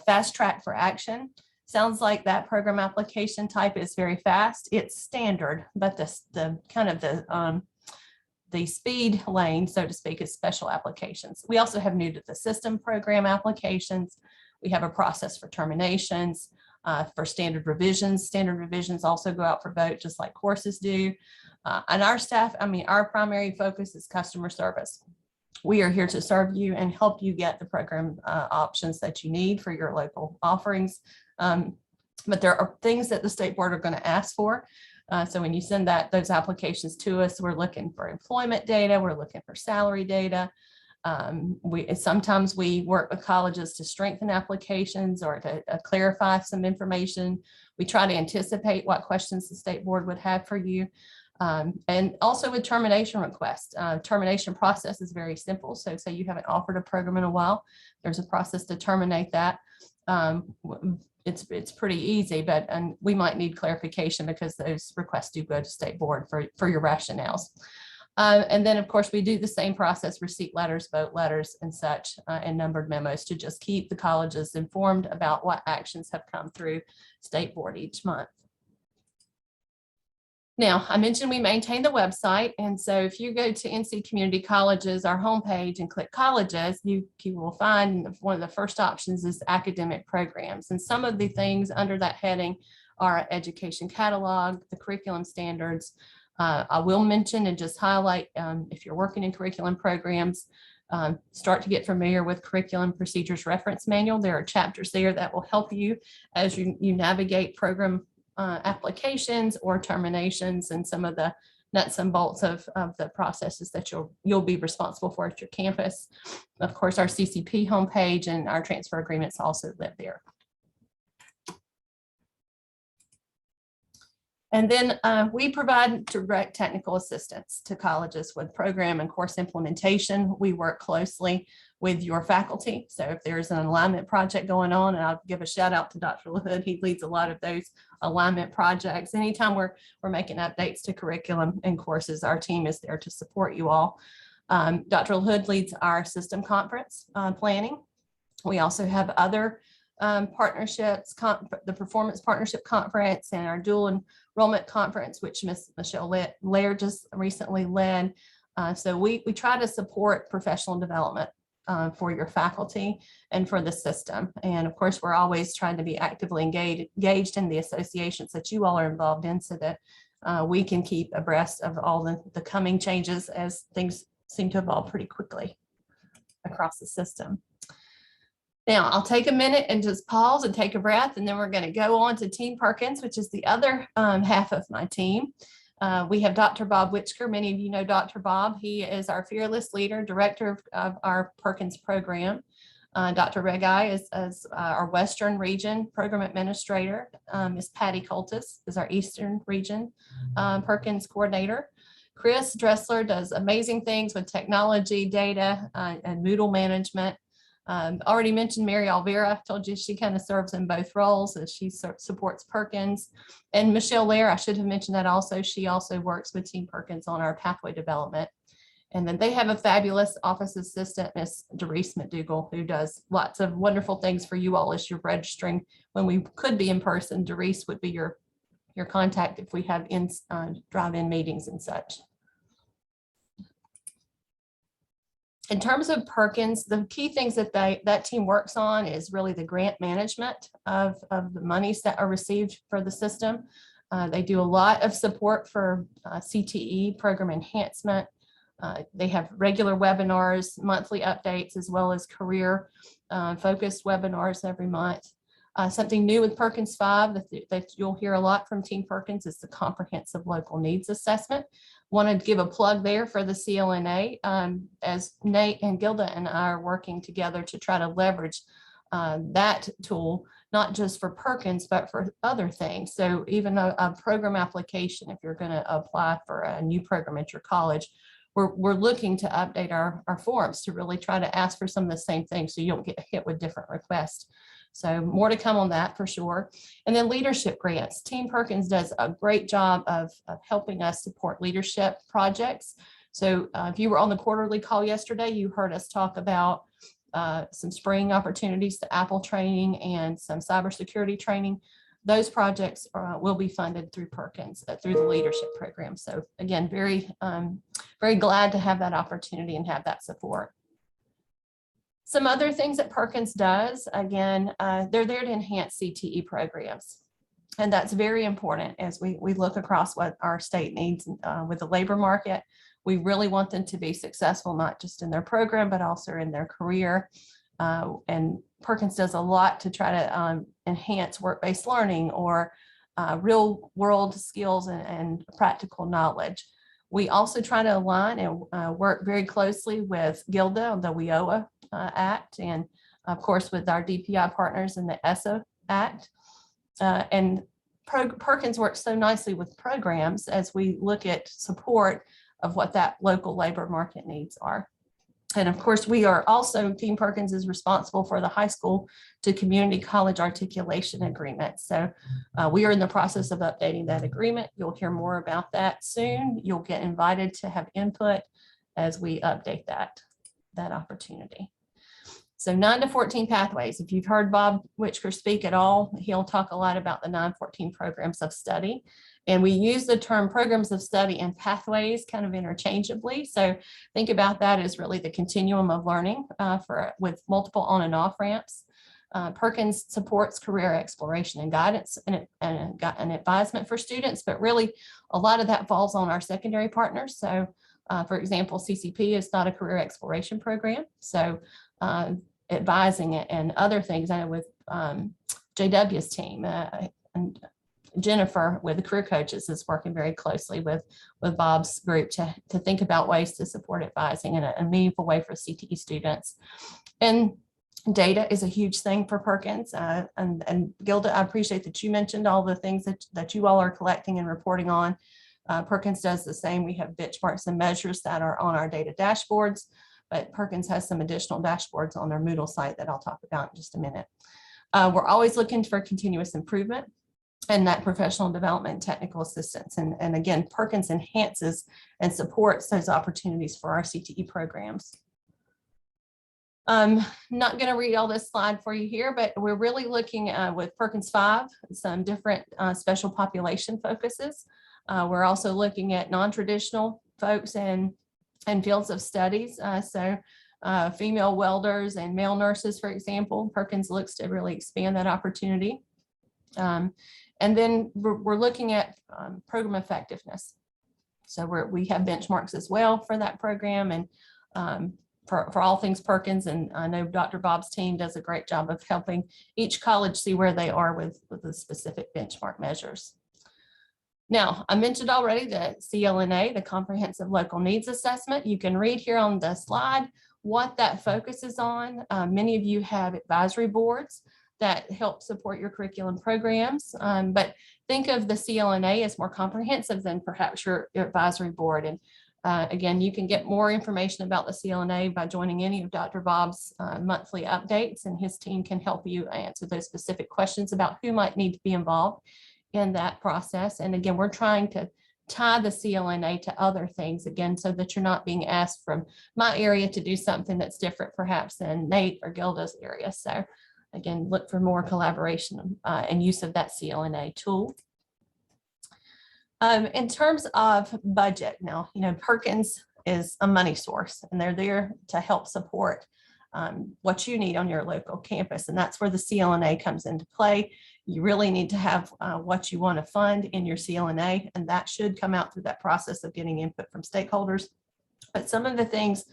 Fast Track for Action. Sounds like that program application type is very fast. It's standard, but the speed lane, so to speak, is special applications. We also have new to the system program applications. We have a process for terminations, for standard revisions. Standard revisions also go out for vote, just like courses do. And our staff, our primary focus is customer service. We are here to serve you and help you get the program options that you need for your local offerings. But there are things that the state board are going to ask for. So when you send those applications to us, we're looking for employment data, we're looking for salary data. Sometimes we work with colleges to strengthen applications or to clarify some information. We try to anticipate what questions the state board would have for you. And also with termination requests. Termination process is very simple. So say you haven't offered a program in a while, there's a process to terminate that. It's pretty easy, but we might need clarification because those requests do go to state board for your rationales. And then, of course, we do the same process, receipt letters, vote letters, and such, and numbered memos to just keep the colleges informed about what actions have come through state board each month. Now, I mentioned we maintain the website, and so if you go to NC Community Colleges, our homepage, and click colleges, you will find one of the first options is academic programs. And some of the things under that heading are education catalog, the curriculum standards. I will mention and just highlight, if you're working in curriculum programs, start to get familiar with curriculum procedures reference manual. There are chapters there that will help you as you navigate program applications or terminations and some of the nuts and bolts of the processes that you'll be responsible for at your campus. Of course, our CCP homepage and our transfer agreements also live there. And then we provide direct technical assistance to colleges with program and course implementation. We work closely with your faculty. So if there's an alignment project going on, and I'll give a shout out to Dr. LaHood, he leads a lot of those alignment projects. Anytime we're making updates to curriculum and courses, our team is there to support you all. Dr. LaHood leads our system conference planning. We also have other partnerships, the Performance Partnership Conference and our Dual Enrollment Conference, which Ms. Michelle Laird just recently led. So we try to support professional development for your faculty and for the system. And of course, we're always trying to be actively engaged in the associations that you all are involved in so that we can keep abreast of all the coming changes as things seem to evolve pretty quickly across the system. Now, I'll take a minute and just pause and take a breath, and then we're going to go on to Team Perkins, which is the other half of my team. We have Dr. Bob Witchker. Many of you know Dr. Bob. He is our fearless leader, director of our Perkins program. Dr. Regai is our Western region program administrator. Ms. Patty Coltis is our Eastern region Perkins coordinator. Chris Dressler does amazing things with technology, data, and Moodle management. Already mentioned Mary Alvera. Told you she kind of serves in both roles as she supports Perkins. And Michelle Lair, I should have mentioned that also. She also works with Team Perkins on our pathway development. And then they have a fabulous office assistant, Miss Doris McDougall, who does lots of wonderful things for you all as you're registering. When we could be in person, Doris would be your contact if we have drive-in meetings and such. In terms of Perkins, the key things that that team works on is really the grant management of the monies that are received for the system. They do a lot of support for CTE program enhancement. They have regular webinars, monthly updates, as well as career focused webinars every month. Something new with Perkins 5 that you'll hear a lot from Team Perkins is the comprehensive local needs assessment. Want to give a plug there for the CLNA, as Nate and Gilda and I are working together to try to leverage that tool, not just for Perkins, but for other things. So even a program application, if you're going to apply for a new program at your college, we're looking to update our forms to really try to ask for some of the same things so you don't get hit with different requests. So more to come on that for sure. And then leadership grants. Team Perkins does a great job of helping us support leadership projects. So if you were on the quarterly call yesterday, you heard us talk about some spring opportunities, the Apple training and some cybersecurity training. Those projects will be funded through Perkins, through the leadership program. So again, very glad to have that opportunity and have that support. Some other things that Perkins does, again, they're there to enhance CTE programs. And that's very important as we look across what our state needs with the labor market. We really want them to be successful, not just in their program, but also in their career. And Perkins does a lot to try to enhance work-based learning or real world skills and practical knowledge. We also try to align and work very closely with Gilda on the WIOA Act, and of course with our DPI partners in the ESSA Act. And Perkins works so nicely with programs as we look at support of what that local labor market needs are. And of course, we are also, Team Perkins is responsible for the high school to community college articulation agreement. So we are in the process of updating that agreement. You'll hear more about that soon. You'll get invited to have input as we update that opportunity. So 9 to 14 pathways. If you've heard Bob Whitcher speak at all, he'll talk a lot about the 914 programs of study. And we use the term programs of study and pathways kind of interchangeably. So think about that as really the continuum of learning with multiple on and off ramps. Perkins supports career exploration and guidance and advisement for students, but really a lot of that falls on our secondary partners. So for example, CCP is not a career exploration program. So advising it and other things, I know with JW's team and Jennifer with the career coaches is working very closely with Bob's group to think about ways to support advising in a meaningful way for CTE students. And data is a huge thing for Perkins. And Gilda, I appreciate that you mentioned all the things that you all are collecting and reporting on. Perkins does the same. We have benchmarks and measures that are on our data dashboards, but Perkins has some additional dashboards on their Moodle site that I'll talk about in just a minute. We're always looking for continuous improvement and that professional development and technical assistance. And again, Perkins enhances and supports those opportunities for our CTE programs. I'm not going to read all this slide for you here, but we're really looking with Perkins 5, some different special population focuses. We're also looking at non-traditional folks and fields of studies. So female welders and male nurses, for example, Perkins looks to really expand that opportunity. And then we're looking at program effectiveness. So we have benchmarks as well for that program and for all things Perkins. And I know Dr. Bob's team does a great job of helping each college see where they are with the specific benchmark measures. Now, I mentioned already the CLNA, the Comprehensive Local Needs Assessment. You can read here on the slide what that focuses on. Many of you have advisory boards that help support your curriculum programs, but think of the CLNA as more comprehensive than perhaps your advisory board. And again, you can get more information about the CLNA by joining any of Dr. Bob's monthly updates, and his team can help you answer those specific questions about who might need to be involved in that process. And again, we're trying to tie the CLNA to other things, again, so that you're not being asked from my area to do something that's different perhaps than Nate or Gilda's area. So again, look for more collaboration and use of that CLNA tool. In terms of budget, now, Perkins is a money source, and they're there to help support what you need on your local campus. And that's where the CLNA comes into play. You really need to have what you want to fund in your CLNA, and that should come out through that process of getting input from stakeholders. But some of the things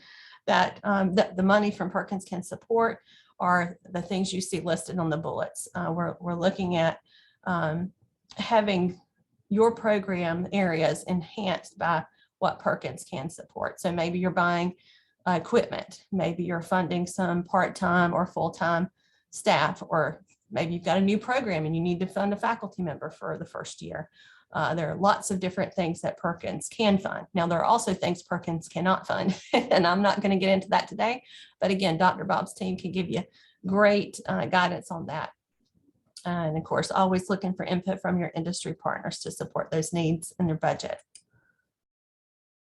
that, that the money from Perkins can support are the things you see listed on the bullets. We're looking at having your program areas enhanced by what Perkins can support. So maybe you're buying equipment, maybe you're funding some part-time or full-time staff, or maybe you've got a new program and you need to fund a faculty member for the first year. There are lots of different things that Perkins can fund. Now, there are also things Perkins cannot fund, and I'm not going to get into that today. But again, Dr. Bob's team can give you great guidance on that. And of course, always looking for input from your industry partners to support those needs in their budget.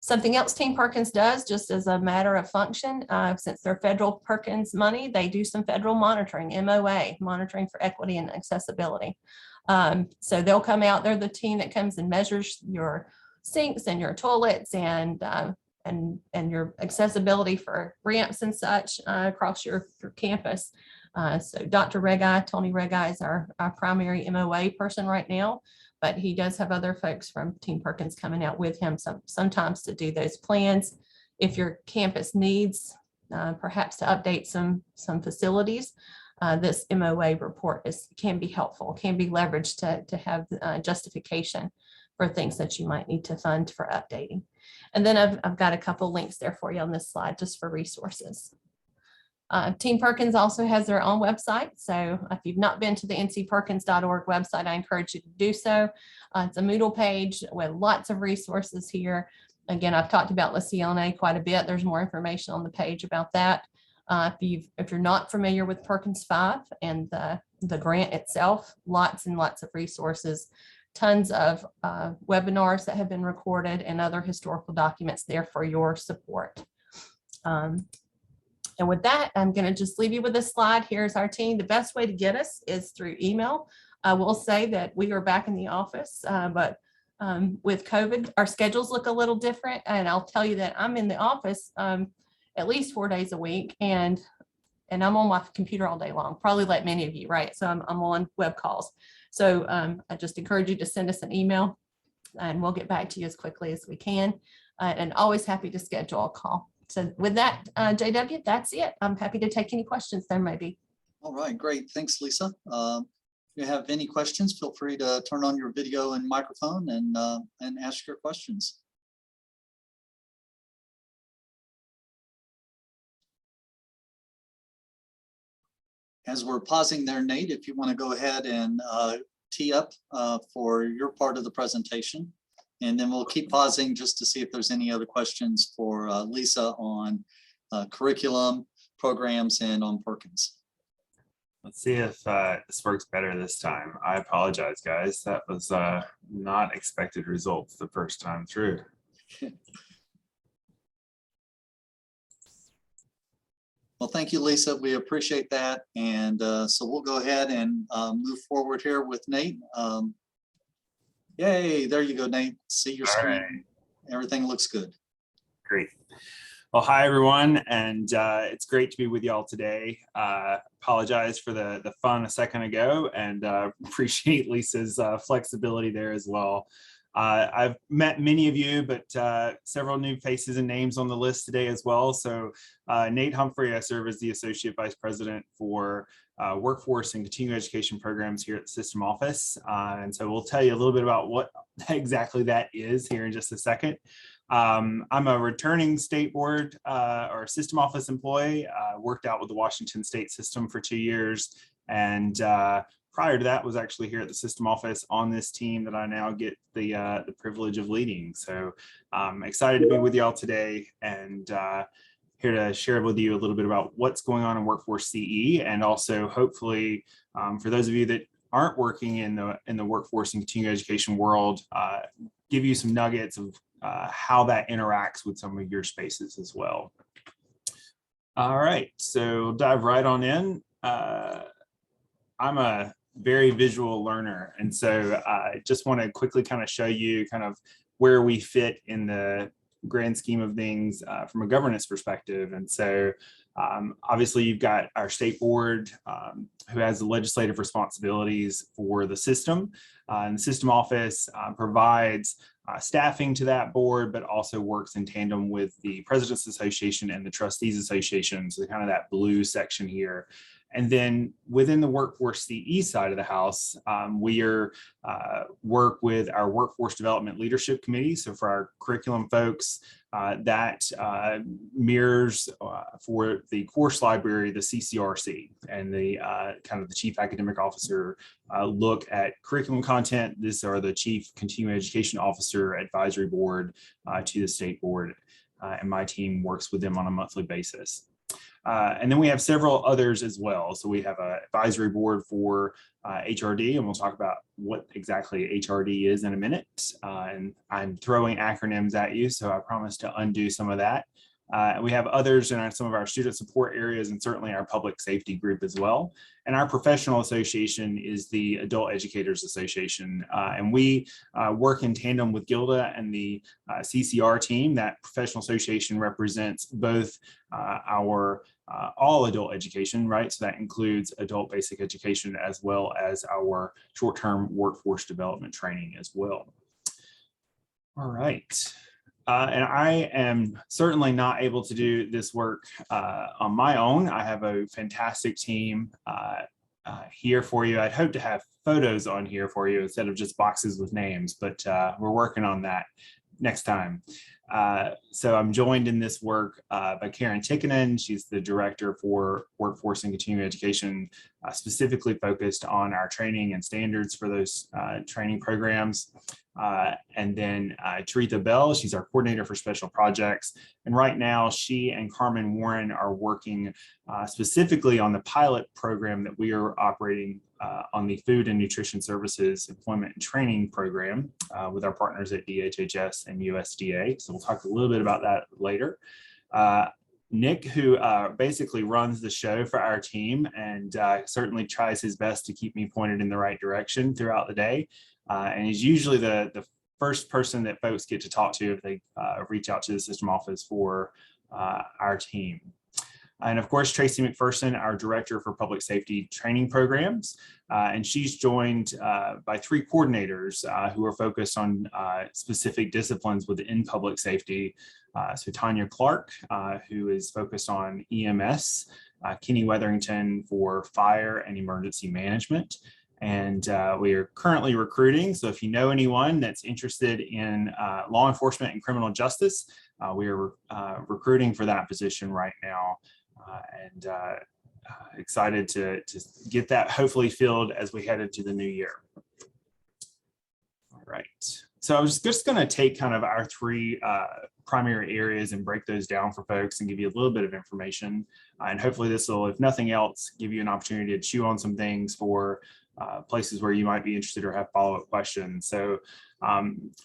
Something else Team Perkins does, just as a matter of function, since they're federal Perkins money, they do some federal monitoring, MOA, monitoring for equity and accessibility. So they'll come out, they're the team that comes and measures your sinks and your toilets and your accessibility for ramps and such across your campus. So Dr. Regai, Tony Regai is our primary MOA person right now, but he does have other folks from Team Perkins coming out with him sometimes to do those plans. If your campus needs perhaps to update some facilities, this MOA report can be helpful, can be leveraged to have justification for things that you might need to fund for updating. And then I've got a couple links there for you on this slide just for resources. Team Perkins also has their own website. So if you've not been to the ncperkins.org website, I encourage you to do so. It's a Moodle page with lots of resources here. Again, I've talked about the CLNA quite a bit. There's more information on the page about that. If you're not familiar with Perkins 5 and the grant itself, lots and lots of resources, tons of webinars that have been recorded and other historical documents there for your support. And with that, I'm going to just leave you with this slide. Here's our team. The best way to get us is through email. I will say that we are back in the office, but with COVID, our schedules look a little different. And I'll tell you that I'm in the office at least 4 days a week, and I'm on my computer all day long, probably like many of you, right? So I'm on web calls. So I just encourage you to send us an email, and we'll get back to you as quickly as we can, and always happy to schedule a call. So with that, JW, that's it. I'm happy to take any questions there may be. All right, great. Thanks, Lisa. If you have any questions, feel free to turn on your video and microphone and ask your questions. As we're pausing there, Nate, if you want to go ahead and tee up for your part of the presentation, and then we'll keep pausing just to see if there's any other questions for Lisa on curriculum, programs, and on Perkins. Let's see if this works better this time. I apologize, guys. That was not expected results the first time through. Well, thank you, Lisa. We appreciate that. And so we'll go ahead and move forward here with Nate. Yay, there you go, Nate. See your screen. Right. Everything looks good. Great. Well, hi, everyone. And it's great to be with y'all today. Apologize for the fun a second ago, and appreciate Lisa's flexibility there as well. I've met many of you, but several new faces and names on the list today as well. So Nate Humphrey, I serve as the Associate Vice President for Workforce and Continuing Education Programs here at the System Office. And so we'll tell you a little bit about what exactly that is here in just a second. I'm a returning state board or system office employee, worked out with the Washington State System for 2 years. And prior to that was actually here at the system office on this team that I now get the privilege of leading. So I'm excited to be with y'all today, and here to share with you a little bit about what's going on in Workforce CE, and also hopefully for those of you that aren't working in the workforce and continuing education world, give you some nuggets of how that interacts with some of your spaces as well. All right, so dive right on in. I'm a very visual learner, and so I just want to quickly kind of show you kind of where we fit in the grand scheme of things from a governance perspective. And so obviously you've got our state board who has the legislative responsibilities for the system. And the system office provides staffing to that board, but also works in tandem with the President's Association and the Trustees Association. So kind of that blue section here. And then within the Workforce CE side of the house, we work with our Workforce Development Leadership Committee. So for our curriculum folks, that mirrors for the course library, the CCRC, and the kind of the Chief Academic Officer look at curriculum content. These are the Chief Continuing Education Officer Advisory Board to the State Board, and my team works with them on a monthly basis. And then we have several others as well. So we have an advisory board for HRD, and we'll talk about what exactly HRD is in a minute. And I'm throwing acronyms at you, so I promise to undo some of that. We have others in some of our student support areas, and certainly our public safety group as well. And our professional association is the Adult Educators Association. And we work in tandem with Gilda and the CCR team. That professional association represents both our all adult education, right? So that includes adult basic education as well as our short-term workforce development training as well. All right. And I am certainly not able to do this work on my own. I have a fantastic team here for you. I'd hope to have photos on here for you instead of just boxes with names, but we're working on that next time. So I'm joined in this work by Karen Tikkanen. She's the director for workforce and continuing education, specifically focused on our training and standards for those training programs. And then Taritha Bell, she's our coordinator for special projects. And right now she and Carmen Warren are working specifically on the pilot program that we are operating on the Food and Nutrition Services Employment and Training Program with our partners at DHHS and USDA. So we'll talk a little bit about that later. Nick, who basically runs the show for our team and certainly tries his best to keep me pointed in the right direction throughout the day. And he's usually the first person that folks get to talk to if they reach out to the system office for our team. And of course, Tracy McPherson, our director for public safety training programs. And she's joined by 3 coordinators who are focused on specific disciplines within public safety. So Tanya Clark, who is focused on EMS, Kenny Weatherington for fire and emergency management. And we are currently recruiting. So if you know anyone that's interested in law enforcement and criminal justice, we are recruiting for that position right now. And excited to get that hopefully filled as we head into the new year. All right. So I was just going to take kind of our 3 primary areas and break those down for folks and give you a little bit of information. And hopefully this will, if nothing else, give you an opportunity to chew on some things for places where you might be interested or have follow-up questions. So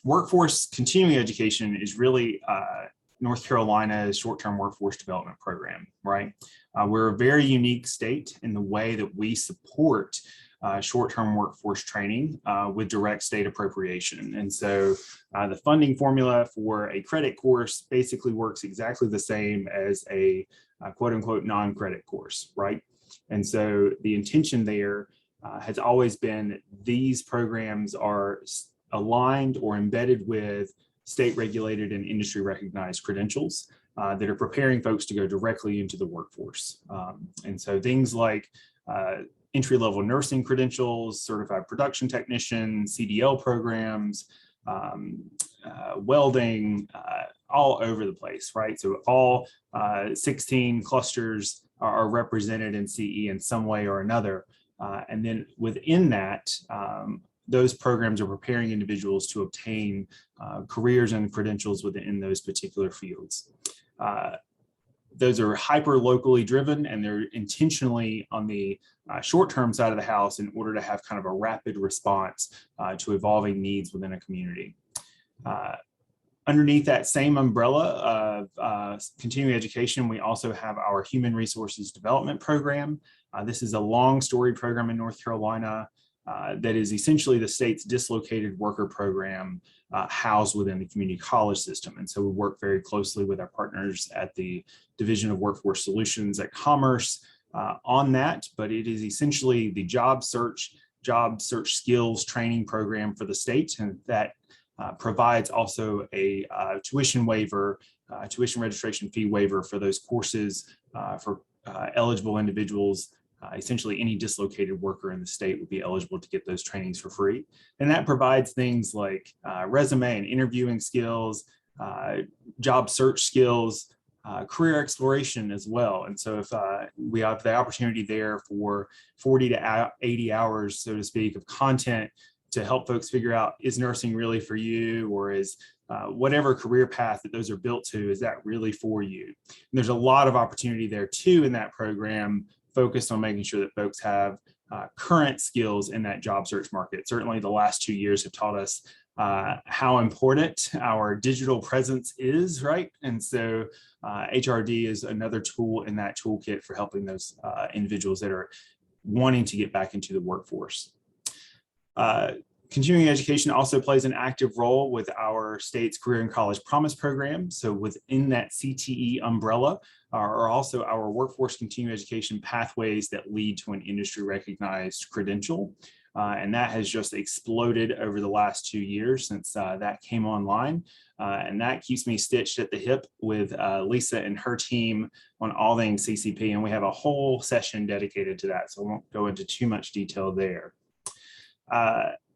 workforce continuing education is really North Carolina's short-term workforce development program, right? We're a very unique state in the way that we support short-term workforce training with direct state appropriation. And so the funding formula for a credit course basically works exactly the same as a quote-unquote non-credit course, right? And so the intention there has always been these programs are aligned or embedded with state regulated and industry recognized credentials that are preparing folks to go directly into the workforce. And so things like entry-level nursing credentials, certified production technician, CDL programs, welding, all over the place, right? So all 16 clusters are represented in CE in some way or another. And then within that, those programs are preparing individuals to obtain careers and credentials within those particular fields. Those are hyper locally driven, and they're intentionally on the short-term side of the house in order to have kind of a rapid response to evolving needs within a community. Underneath that same umbrella of continuing education, we also have our Human Resources Development Program. This is a long story program in North Carolina. that is essentially the state's dislocated worker program housed within the community college system. And so we work very closely with our partners at the Division of Workforce Solutions at Commerce on that, but it is essentially the job search skills training program for the state, and that provides also a tuition waiver, tuition registration fee waiver for those courses for eligible individuals. Essentially, any dislocated worker in the state would be eligible to get those trainings for free. And that provides things like resume and interviewing skills, job search skills, career exploration as well. And so if we have the opportunity there for 40 to 80 hours, so to speak, of content to help folks figure out, is nursing really for you, or is whatever career path that those are built to, is that really for you? And there's a lot of opportunity there too in that program, focused on making sure that folks have current skills in that job search market. Certainly the last 2 years have taught us how important our digital presence is, right? And so HRD is another tool in that toolkit for helping those individuals that are wanting to get back into the workforce. Continuing education also plays an active role with our state's Career and College Promise program. So within that CTE umbrella are also our workforce continuing education pathways that lead to an industry recognized credential. And that has just exploded over the last 2 years since that came online. And that keeps me stitched at the hip with Lisa and her team on all things CCP. And we have a whole session dedicated to that, so I won't go into too much detail there.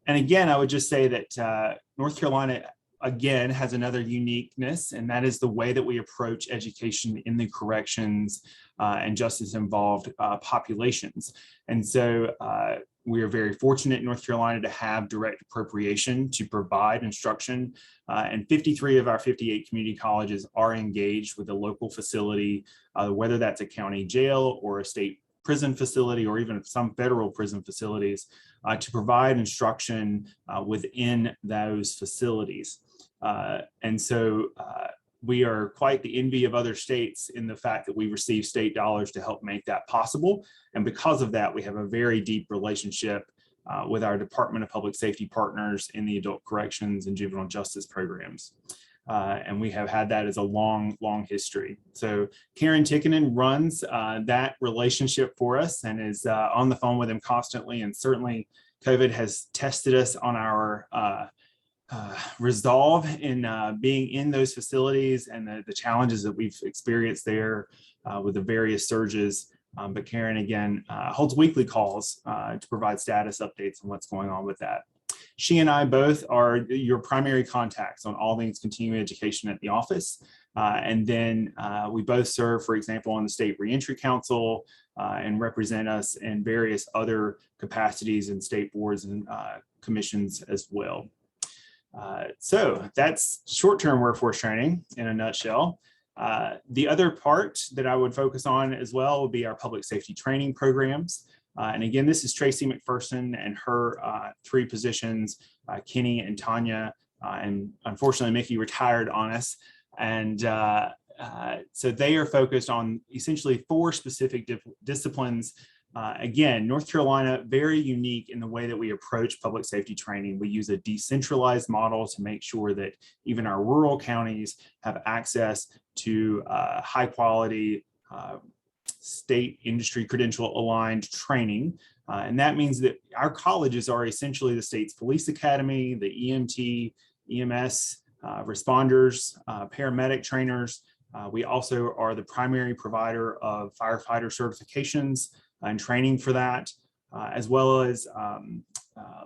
And again, I would just say that North Carolina, again, has another uniqueness, and that is the way that we approach education in the corrections and justice involved populations. And so we are very fortunate in North Carolina to have direct appropriation to provide instruction, and 53 of our 58 community colleges are engaged with a local facility, whether that's a county jail or a state prison facility, or even some federal prison facilities, to provide instruction within those facilities. And so we are quite the envy of other states in the fact that we receive state dollars to help make that possible. And because of that, we have a very deep relationship with our Department of Public Safety partners in the adult corrections and juvenile justice programs. And we have had that as a long history. So Karen Tickinen runs that relationship for us and is on the phone with them constantly. And certainly COVID has tested us on our resolve in being in those facilities and the challenges that we've experienced there with the various surges. But Karen, again, holds weekly calls to provide status updates on what's going on with that. She and I both are your primary contacts on all things continuing education at the office. And then we both serve, for example, on the State Reentry Council and represent us in various other capacities in state boards and commissions as well. So that's short-term workforce training in a nutshell. The other part that I would focus on as well would be our public safety training programs. And again, this is Tracy McPherson and her 3 positions, Kenny and Tanya, and unfortunately Mickey retired on us. And so they are focused on essentially 4 specific disciplines. Again, North Carolina, very unique in the way that we approach public safety training. We use a decentralized model to make sure that even our rural counties have access to high quality state industry credential aligned training. And that means that our colleges are essentially the state's police academy, the EMT, EMS, responders, paramedic trainers. We also are the primary provider of firefighter certifications and training for that, as well as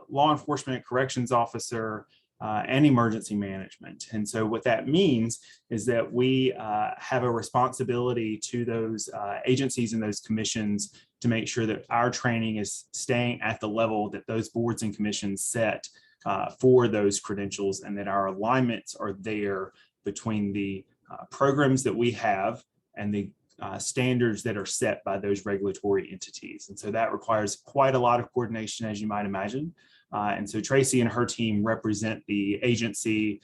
law enforcement, corrections officer, and emergency management. And so what that means is that we have a responsibility to those agencies and those commissions to make sure that our training is staying at the level that those boards and commissions set for those credentials, and that our alignments are there between the programs that we have and the standards that are set by those regulatory entities. And so that requires quite a lot of coordination, as you might imagine. And so Tracy and her team represent the agency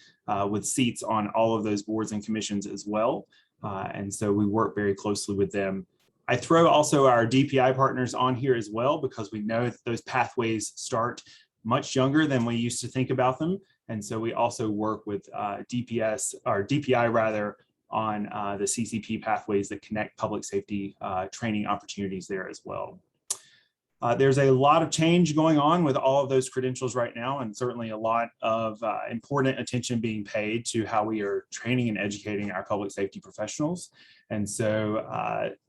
with seats on all of those boards and commissions as well. And so we work very closely with them. I throw also our DPI partners on here as well, because we know that those pathways start much younger than we used to think about them. And so we also work with DPI rather, on the CCP pathways that connect public safety training opportunities there as well. There's a lot of change going on with all of those credentials right now, and certainly a lot of important attention being paid to how we are training and educating our public safety professionals. And so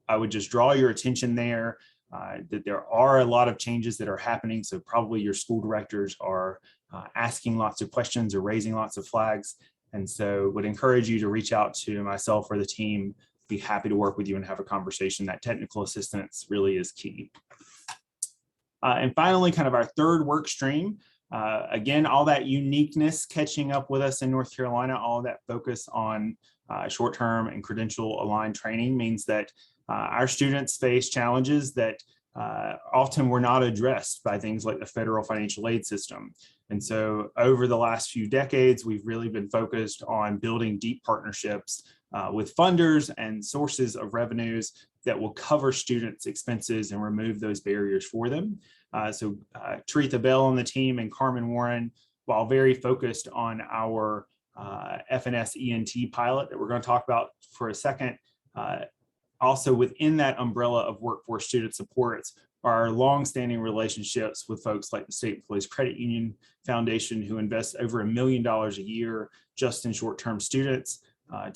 I would just draw your attention there that there are a lot of changes that are happening. So probably your school directors are asking lots of questions or raising lots of flags. And so would encourage you to reach out to myself or the team. Be happy to work with you and have a conversation. That technical assistance really is key. And finally, kind of our third work stream. Again, all that uniqueness catching up with us in North Carolina, all that focus on short-term and credential aligned training means that our students face challenges that often were not addressed by things like the federal financial aid system. And so over the last few decades, we've really been focused on building deep partnerships with funders and sources of revenues that will cover students' expenses and remove those barriers for them. So Taretha Bell on the team and Carmen Warren, while very focused on our FNS ENT pilot that we're going to talk about for a second, also within that umbrella of workforce student supports are longstanding relationships with folks like the State Police Credit Union Foundation, who invests over $1 million a year just in short-term students.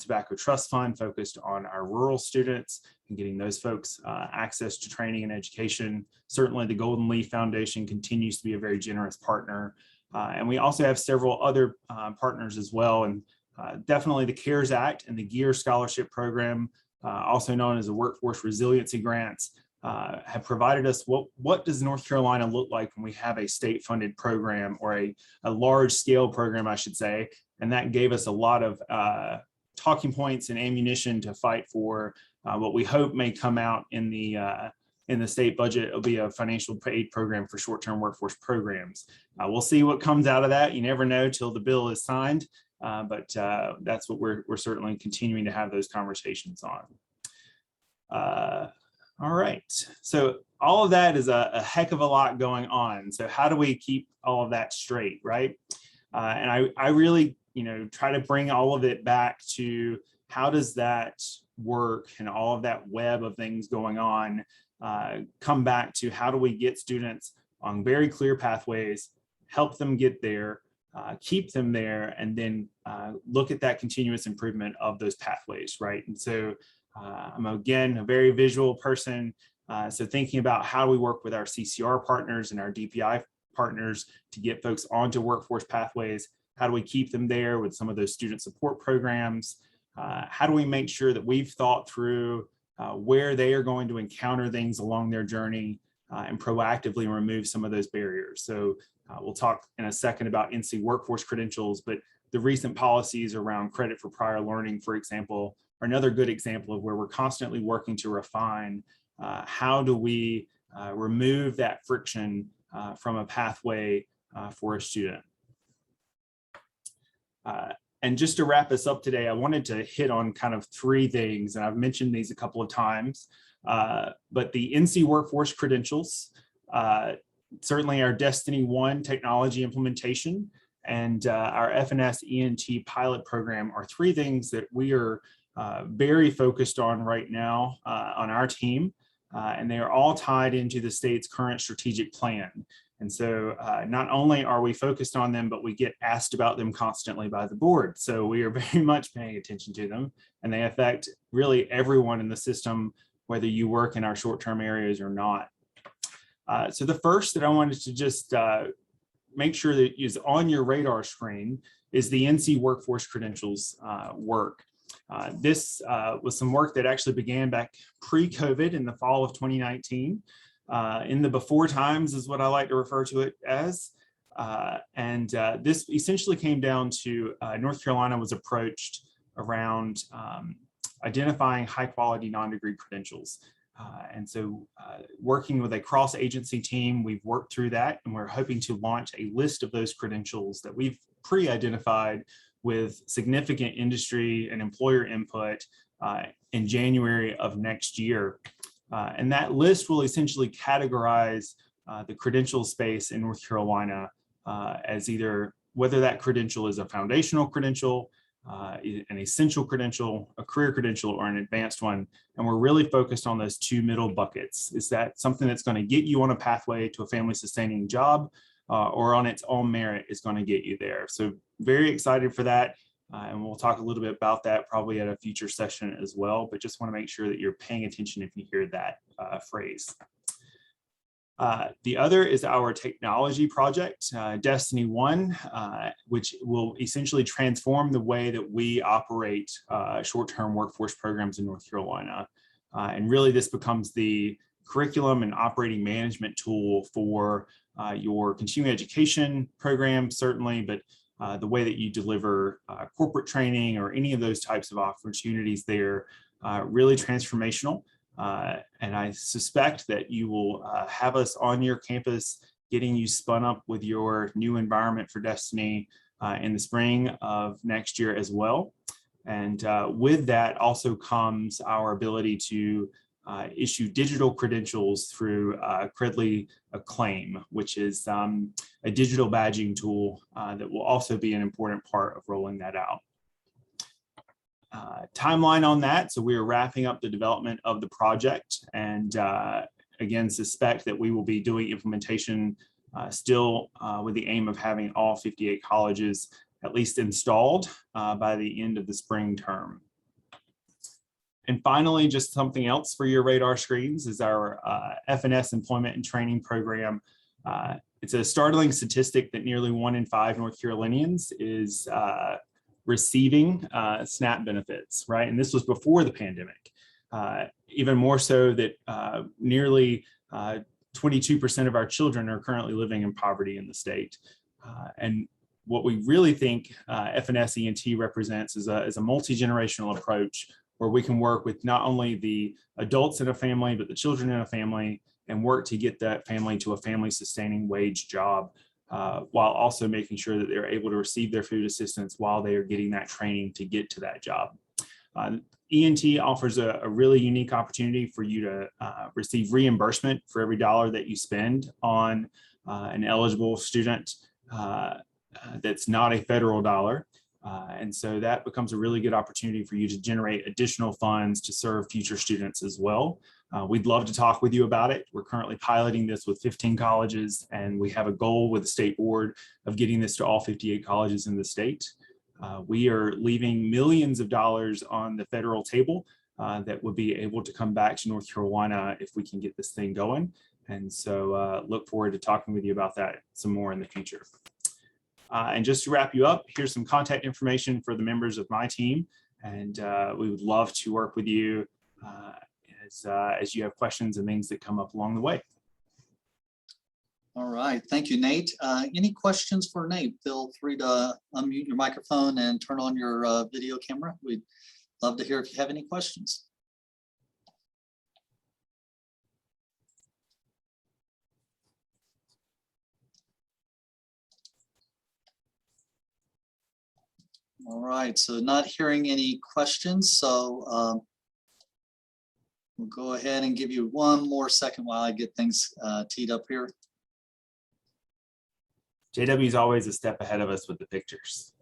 Tobacco Trust Fund focused on our rural students and getting those folks access to training and education. Certainly the Golden Leaf Foundation continues to be a very generous partner. And we also have several other partners as well. And definitely the CARES Act and the GEAR Scholarship Program, also known as the Workforce Resiliency Grants, have provided us what does North Carolina look like when we have a state funded program, or a large scale program, I should say. And that gave us a lot of talking points and ammunition to fight for what we hope may come out in the state budget. It'll be a financial aid program for short-term workforce programs. We'll see what comes out of that. You never know till the bill is signed, but that's what we're certainly continuing to have those conversations on. All right, so all of that is a heck of a lot going on. So how do we keep all of that straight, right? And I really, try to bring all of it back to how does that work, and all of that web of things going on come back to how do we get students on very clear pathways, help them get there, keep them there, and then look at that continuous improvement of those pathways, right? And so I'm again a very visual person, so thinking about how we work with our CCR partners and our DPI partners to get folks onto workforce pathways. How do we keep them there with some of those student support programs? How do we make sure that we've thought through where they are going to encounter things along their journey and proactively remove some of those barriers? So we'll talk in a second about NC workforce credentials, but the recent policies around credit for prior learning, for example, are another good example of where we're constantly working to refine how do we remove that friction from a pathway for a student. And just to wrap us up today, I wanted to hit on kind of three things, and I've mentioned these a couple of times, but the NC workforce credentials, certainly our Destiny One technology implementation, and our FNS ENT pilot program are three things that we are very focused on right now on our team, and they are all tied into the state's current strategic plan. And so not only are we focused on them, but we get asked about them constantly by the board. So we are very much paying attention to them, and they affect really everyone in the system, whether you work in our short-term areas or not. So the first that I wanted to just make sure that is on your radar screen is the NC workforce credentials work. This was some work that actually began back pre-COVID in the fall of 2019. In the before times is what I like to refer to it as. And this essentially came down to North Carolina was approached around identifying high quality non-degree credentials. And so working with a cross-agency team, we've worked through that, and we're hoping to launch a list of those credentials that we've pre-identified with significant industry and employer input in January of next year. And that list will essentially categorize the credential space in North Carolina as either whether that credential is a foundational credential, an essential credential, a career credential, or an advanced one. And we're really focused on those two middle buckets. Is that something that's going to get you on a pathway to a family sustaining job, or on its own merit is going to get you there? So very excited for that. And we'll talk a little bit about that probably at a future session as well, but just want to make sure that you're paying attention if you hear that phrase. The other is our technology project, Destiny One, which will essentially transform the way that we operate short-term workforce programs in North Carolina. And really this becomes the curriculum and operating management tool for your continuing education program, certainly, but the way that you deliver corporate training or any of those types of opportunities there, really transformational. And I suspect that you will have us on your campus getting you spun up with your new environment for Destiny in the spring of next year as well. And with that also comes our ability to issue digital credentials through Credly Acclaim, which is a digital badging tool that will also be an important part of rolling that out. Timeline on that. So we are wrapping up the development of the project, and again, suspect that we will be doing implementation still with the aim of having all 58 colleges at least installed by the end of the spring term. And finally, just something else for your radar screens is our FNS employment and training program. It's a startling statistic that nearly 1 in 5 North Carolinians is receiving SNAP benefits, right? And this was before the pandemic. Even more so that nearly 22% of our children are currently living in poverty in the state. And what we really think FNS ENT represents is a multi-generational approach where we can work with not only the adults in a family, but the children in a family, and work to get that family to a family sustaining wage job, while also making sure that they're able to receive their food assistance while they are getting that training to get to that job. ENT offers a really unique opportunity for you to receive reimbursement for every dollar that you spend on an eligible student that's not a federal dollar. And so that becomes a really good opportunity for you to generate additional funds to serve future students as well. We'd love to talk with you about it. We're currently piloting this with 15 colleges, and we have a goal with the state board of getting this to all 58 colleges in the state. We are leaving millions of dollars on the federal table that would be able to come back to North Carolina if we can get this thing going. And so look forward to talking with you about that some more in the future. And just to wrap you up, here's some contact information for the members of my team. And we would love to work with you as you have questions and things that come up along the way. All right, thank you, Nate. Any questions for Nate? Feel free to unmute your microphone and turn on your video camera. We'd love to hear if you have any questions. All right, so not hearing any questions, so we'll go ahead and give you one more second while I get things teed up here. JW is always a step ahead of us with the pictures.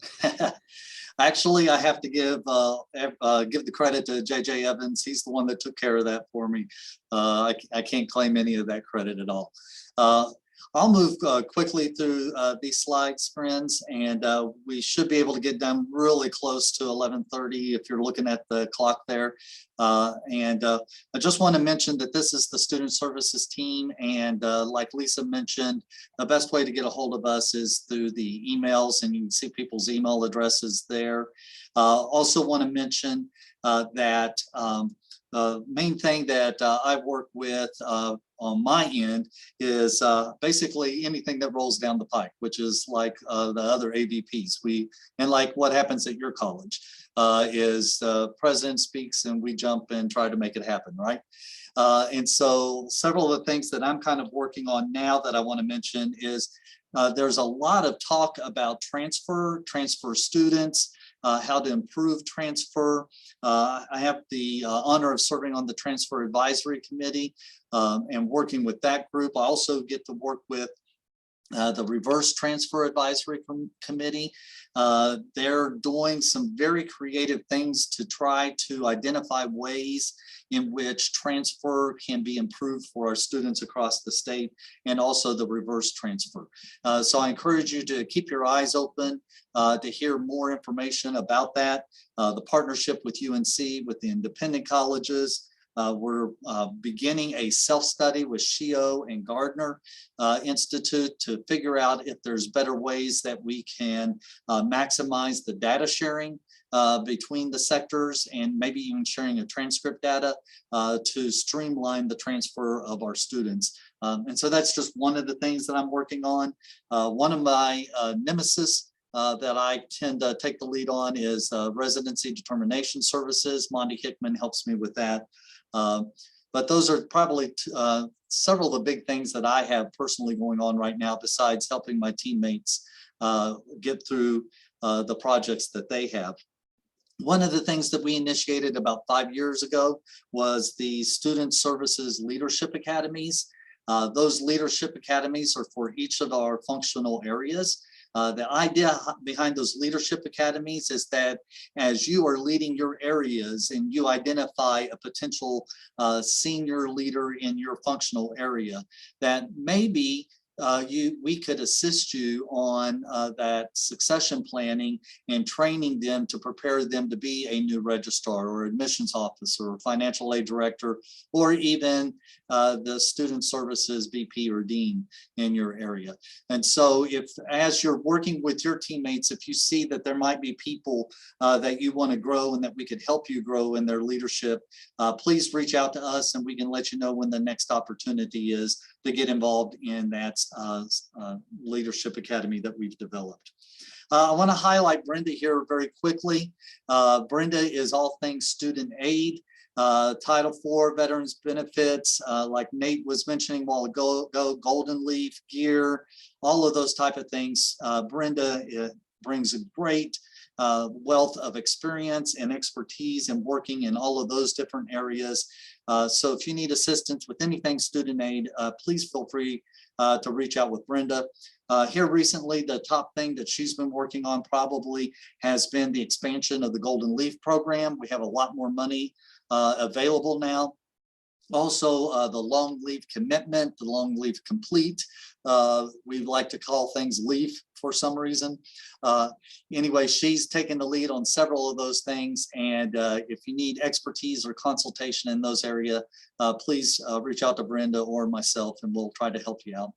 Actually, I have to give the credit to JJ Evans. He's the one that took care of that for me. I can't claim any of that credit at all. I'll move quickly through these slides, friends, and we should be able to get done really close to 11:30 if you're looking at the clock there. I just want to mention that this is the student services team, and like Lisa mentioned, the best way to get a hold of us is through the emails, and you can see people's email addresses there. Also want to mention that the main thing that I work with on my end is basically anything that rolls down the pike, which is like the other AVPs. And like what happens at your college is the president speaks and we jump and try to make it happen, right? And so several of the things that I'm kind of working on now that I want to mention is there's a lot of talk about transfer students. how to improve transfer. I have the honor of serving on the Transfer Advisory Committee and working with that group. I also get to work with the Reverse Transfer Advisory Committee. They're doing some very creative things to try to identify ways in which transfer can be improved for our students across the state, and also the reverse transfer. So I encourage you to keep your eyes open to hear more information about that. The partnership with UNC, with the independent colleges. We're beginning a self-study with SHIO and Gardner Institute to figure out if there's better ways that we can maximize the data sharing between the sectors, and maybe even sharing a transcript data to streamline the transfer of our students. And so that's just one of the things that I'm working on. One of my nemesis that I tend to take the lead on is residency determination services. Monty Hickman helps me with that. But those are probably several of the big things that I have personally going on right now, besides helping my teammates get through the projects that they have. One of the things that we initiated about 5 years ago was the Student Services Leadership Academies. Those leadership academies are for each of our functional areas. The idea behind those leadership academies is that as you are leading your areas and you identify a potential senior leader in your functional area, that maybe we could assist you on that succession planning and training them to prepare them to be a new registrar or admissions officer or financial aid director, or even the student services VP or dean in your area. And so if, as you're working with your teammates, if you see that there might be people that you want to grow and that we could help you grow in their leadership, please reach out to us and we can let you know when the next opportunity is to get involved in that leadership academy that we've developed. I want to highlight Brenda here very quickly. Brenda is all things student aid, Title IV veterans benefits, like Nate was mentioning a while ago, Golden Leaf, gear, all of those type of things. Brenda brings a great wealth of experience and expertise in working in all of those different areas. So if you need assistance with anything student aid, please feel free to reach out with Brenda. Here recently, the top thing that she's been working on probably has been the expansion of the Golden Leaf program. We have a lot more money available now. Also, the long leave commitment, the long leave complete. We like to call things LEAF for some reason. Anyway, she's taken the lead on several of those things. And if you need expertise or consultation in those areas, please reach out to Brenda or myself and we'll try to help you out.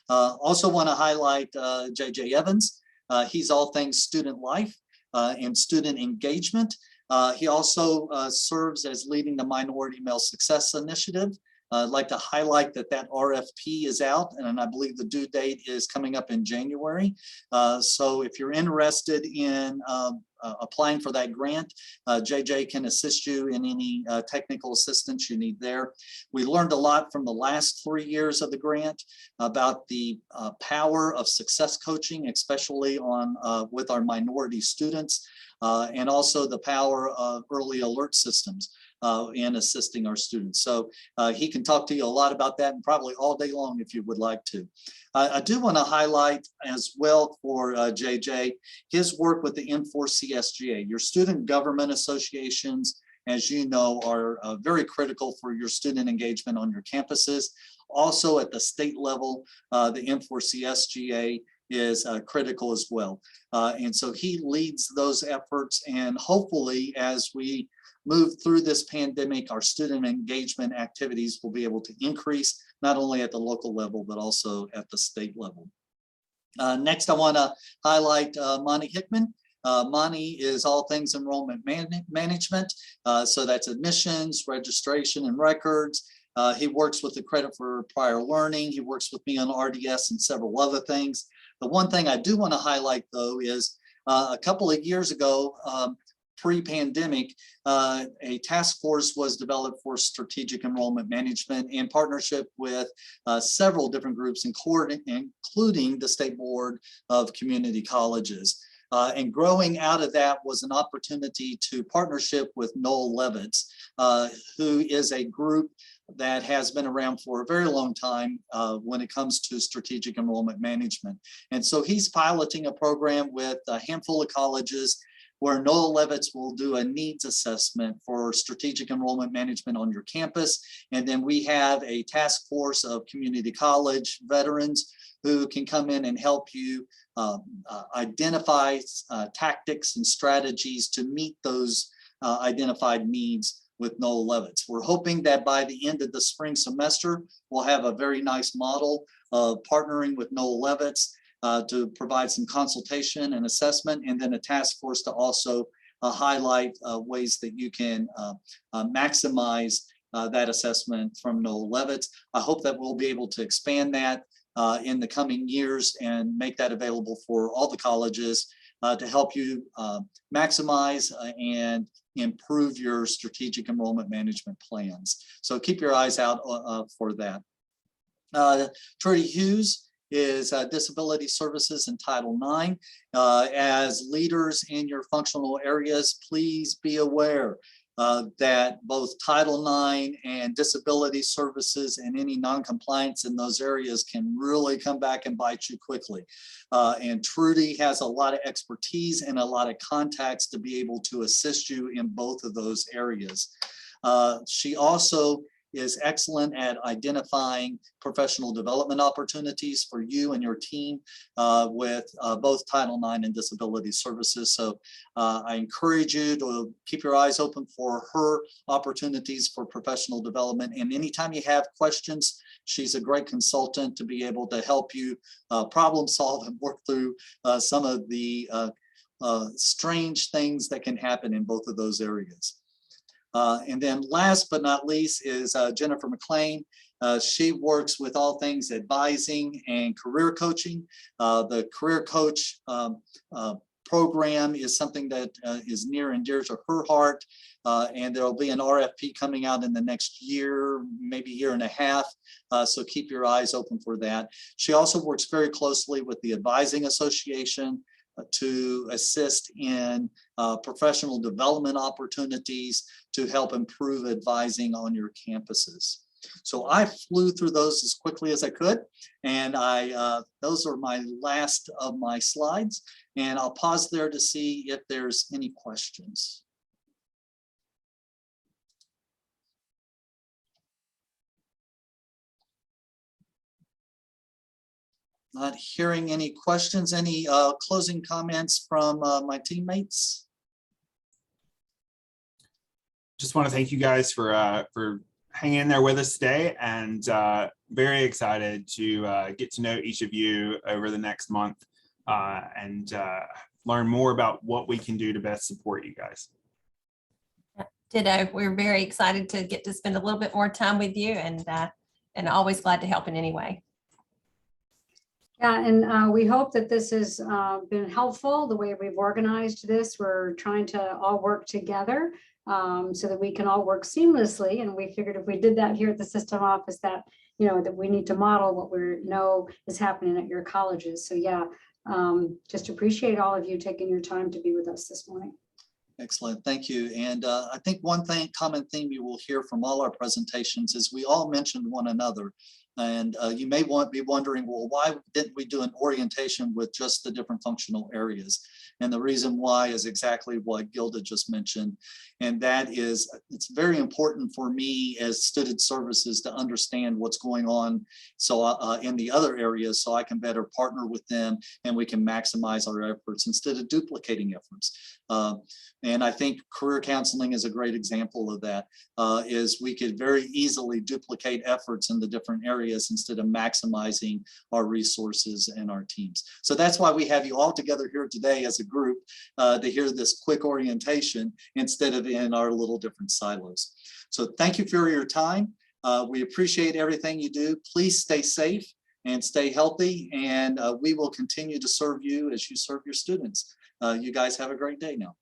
Also want to highlight JJ Evans. He's all things student life and student engagement. He also serves as leading the Minority Male Success Initiative. I'd like to highlight that that RFP is out, and I believe the due date is coming up in January. So if you're interested in applying for that grant, JJ can assist you in any technical assistance you need there. We learned a lot from the last 3 years of the grant about the power of success coaching, especially on with our minority students, and also the power of early alert systems in assisting our students. So he can talk to you a lot about that, and probably all day long if you would like to. I do want to highlight as well for JJ, his work with the N4CSGA. Your student government associations, as you know, are very critical for your student engagement on your campuses. Also at the state level, the N4CSGA is critical as well. And so he leads those efforts, and hopefully as we move through this pandemic, our student engagement activities will be able to increase, not only at the local level, but also at the state level. Next, I want to highlight Monty Hickman. Monty is all things enrollment management. So that's admissions, registration, and records. He works with the Credit for Prior Learning. He works with me on RDS and several other things. The one thing I do want to highlight, though, is a couple of years ago, pre-pandemic, a task force was developed for strategic enrollment management in partnership with several different groups, including the State Board of Community Colleges. And growing out of that was an opportunity to partnership with Noel Levitz, who is a group that has been around for a very long time when it comes to strategic enrollment management. And so he's piloting a program with a handful of colleges where Noel Levitz will do a needs assessment for strategic enrollment management on your campus. And then we have a task force of community college veterans who can come in and help you identify tactics and strategies to meet those identified needs with Noel Levitz. We're hoping that by the end of the spring semester, we'll have a very nice model of partnering with Noel Levitz to provide some consultation and assessment, and then a task force to also highlight ways that you can maximize that assessment from Noel Levitz. I hope that we'll be able to expand that in the coming years and make that available for all the colleges to help you maximize and improve your strategic enrollment management plans. So keep your eyes out for that. Trudy Hughes is Disability Services in Title IX. As leaders in your functional areas, please be aware that both Title IX and disability services and any non-compliance in those areas can really come back and bite you quickly. And Trudy has a lot of expertise and a lot of contacts to be able to assist you in both of those areas. She also is excellent at identifying professional development opportunities for you and your team with both Title IX and disability services. So I encourage you to keep your eyes open for her opportunities for professional development. And anytime you have questions, she's a great consultant to be able to help you problem solve and work through some of the strange things that can happen in both of those areas. And then last but not least is Jennifer McLean. She works with all things advising and career coaching. The career coach program is something that is near and dear to her heart. And there'll be an RFP coming out in the next year, maybe year and a half. So keep your eyes open for that. She also works very closely with the Advising Association to assist in professional development opportunities to help improve advising on your campuses. So I flew through those as quickly as I could, and those are my last of my slides, and I'll pause there to see if there's any questions. Not hearing any questions. Any closing comments from my teammates? Just want to thank you guys for hanging in there with us today, and very excited to get to know each of you over the next month and learn more about what we can do to best support you guys. Ditto. We're very excited to get to spend a little bit more time with you, and always glad to help in any way. Yeah, and we hope that this has been helpful, the way we've organized this. We're trying to all work together so that we can all work seamlessly. And we figured if we did that here at the system office, that, you know, that we need to model what we know is happening at your colleges. So yeah, just appreciate all of you taking your time to be with us this morning. Excellent, thank you. And I think one common theme you will hear from all our presentations is we all mentioned one another. And you may be wondering, well, why didn't we do an orientation with just the different functional areas? And the reason why is exactly what Gilda just mentioned. And that is, it's very important for me as student services to understand what's going on in the other areas, so I can better partner with them and we can maximize our efforts instead of duplicating efforts. And I think career counseling is a great example of that, is we could very easily duplicate efforts in the different areas instead of maximizing our resources and our teams. So that's why we have you all together here today as a group to hear this quick orientation instead of in our little different silos. So thank you for your time. We appreciate everything you do. Please stay safe and stay healthy, and we will continue to serve you as you serve your students. You guys have a great day now.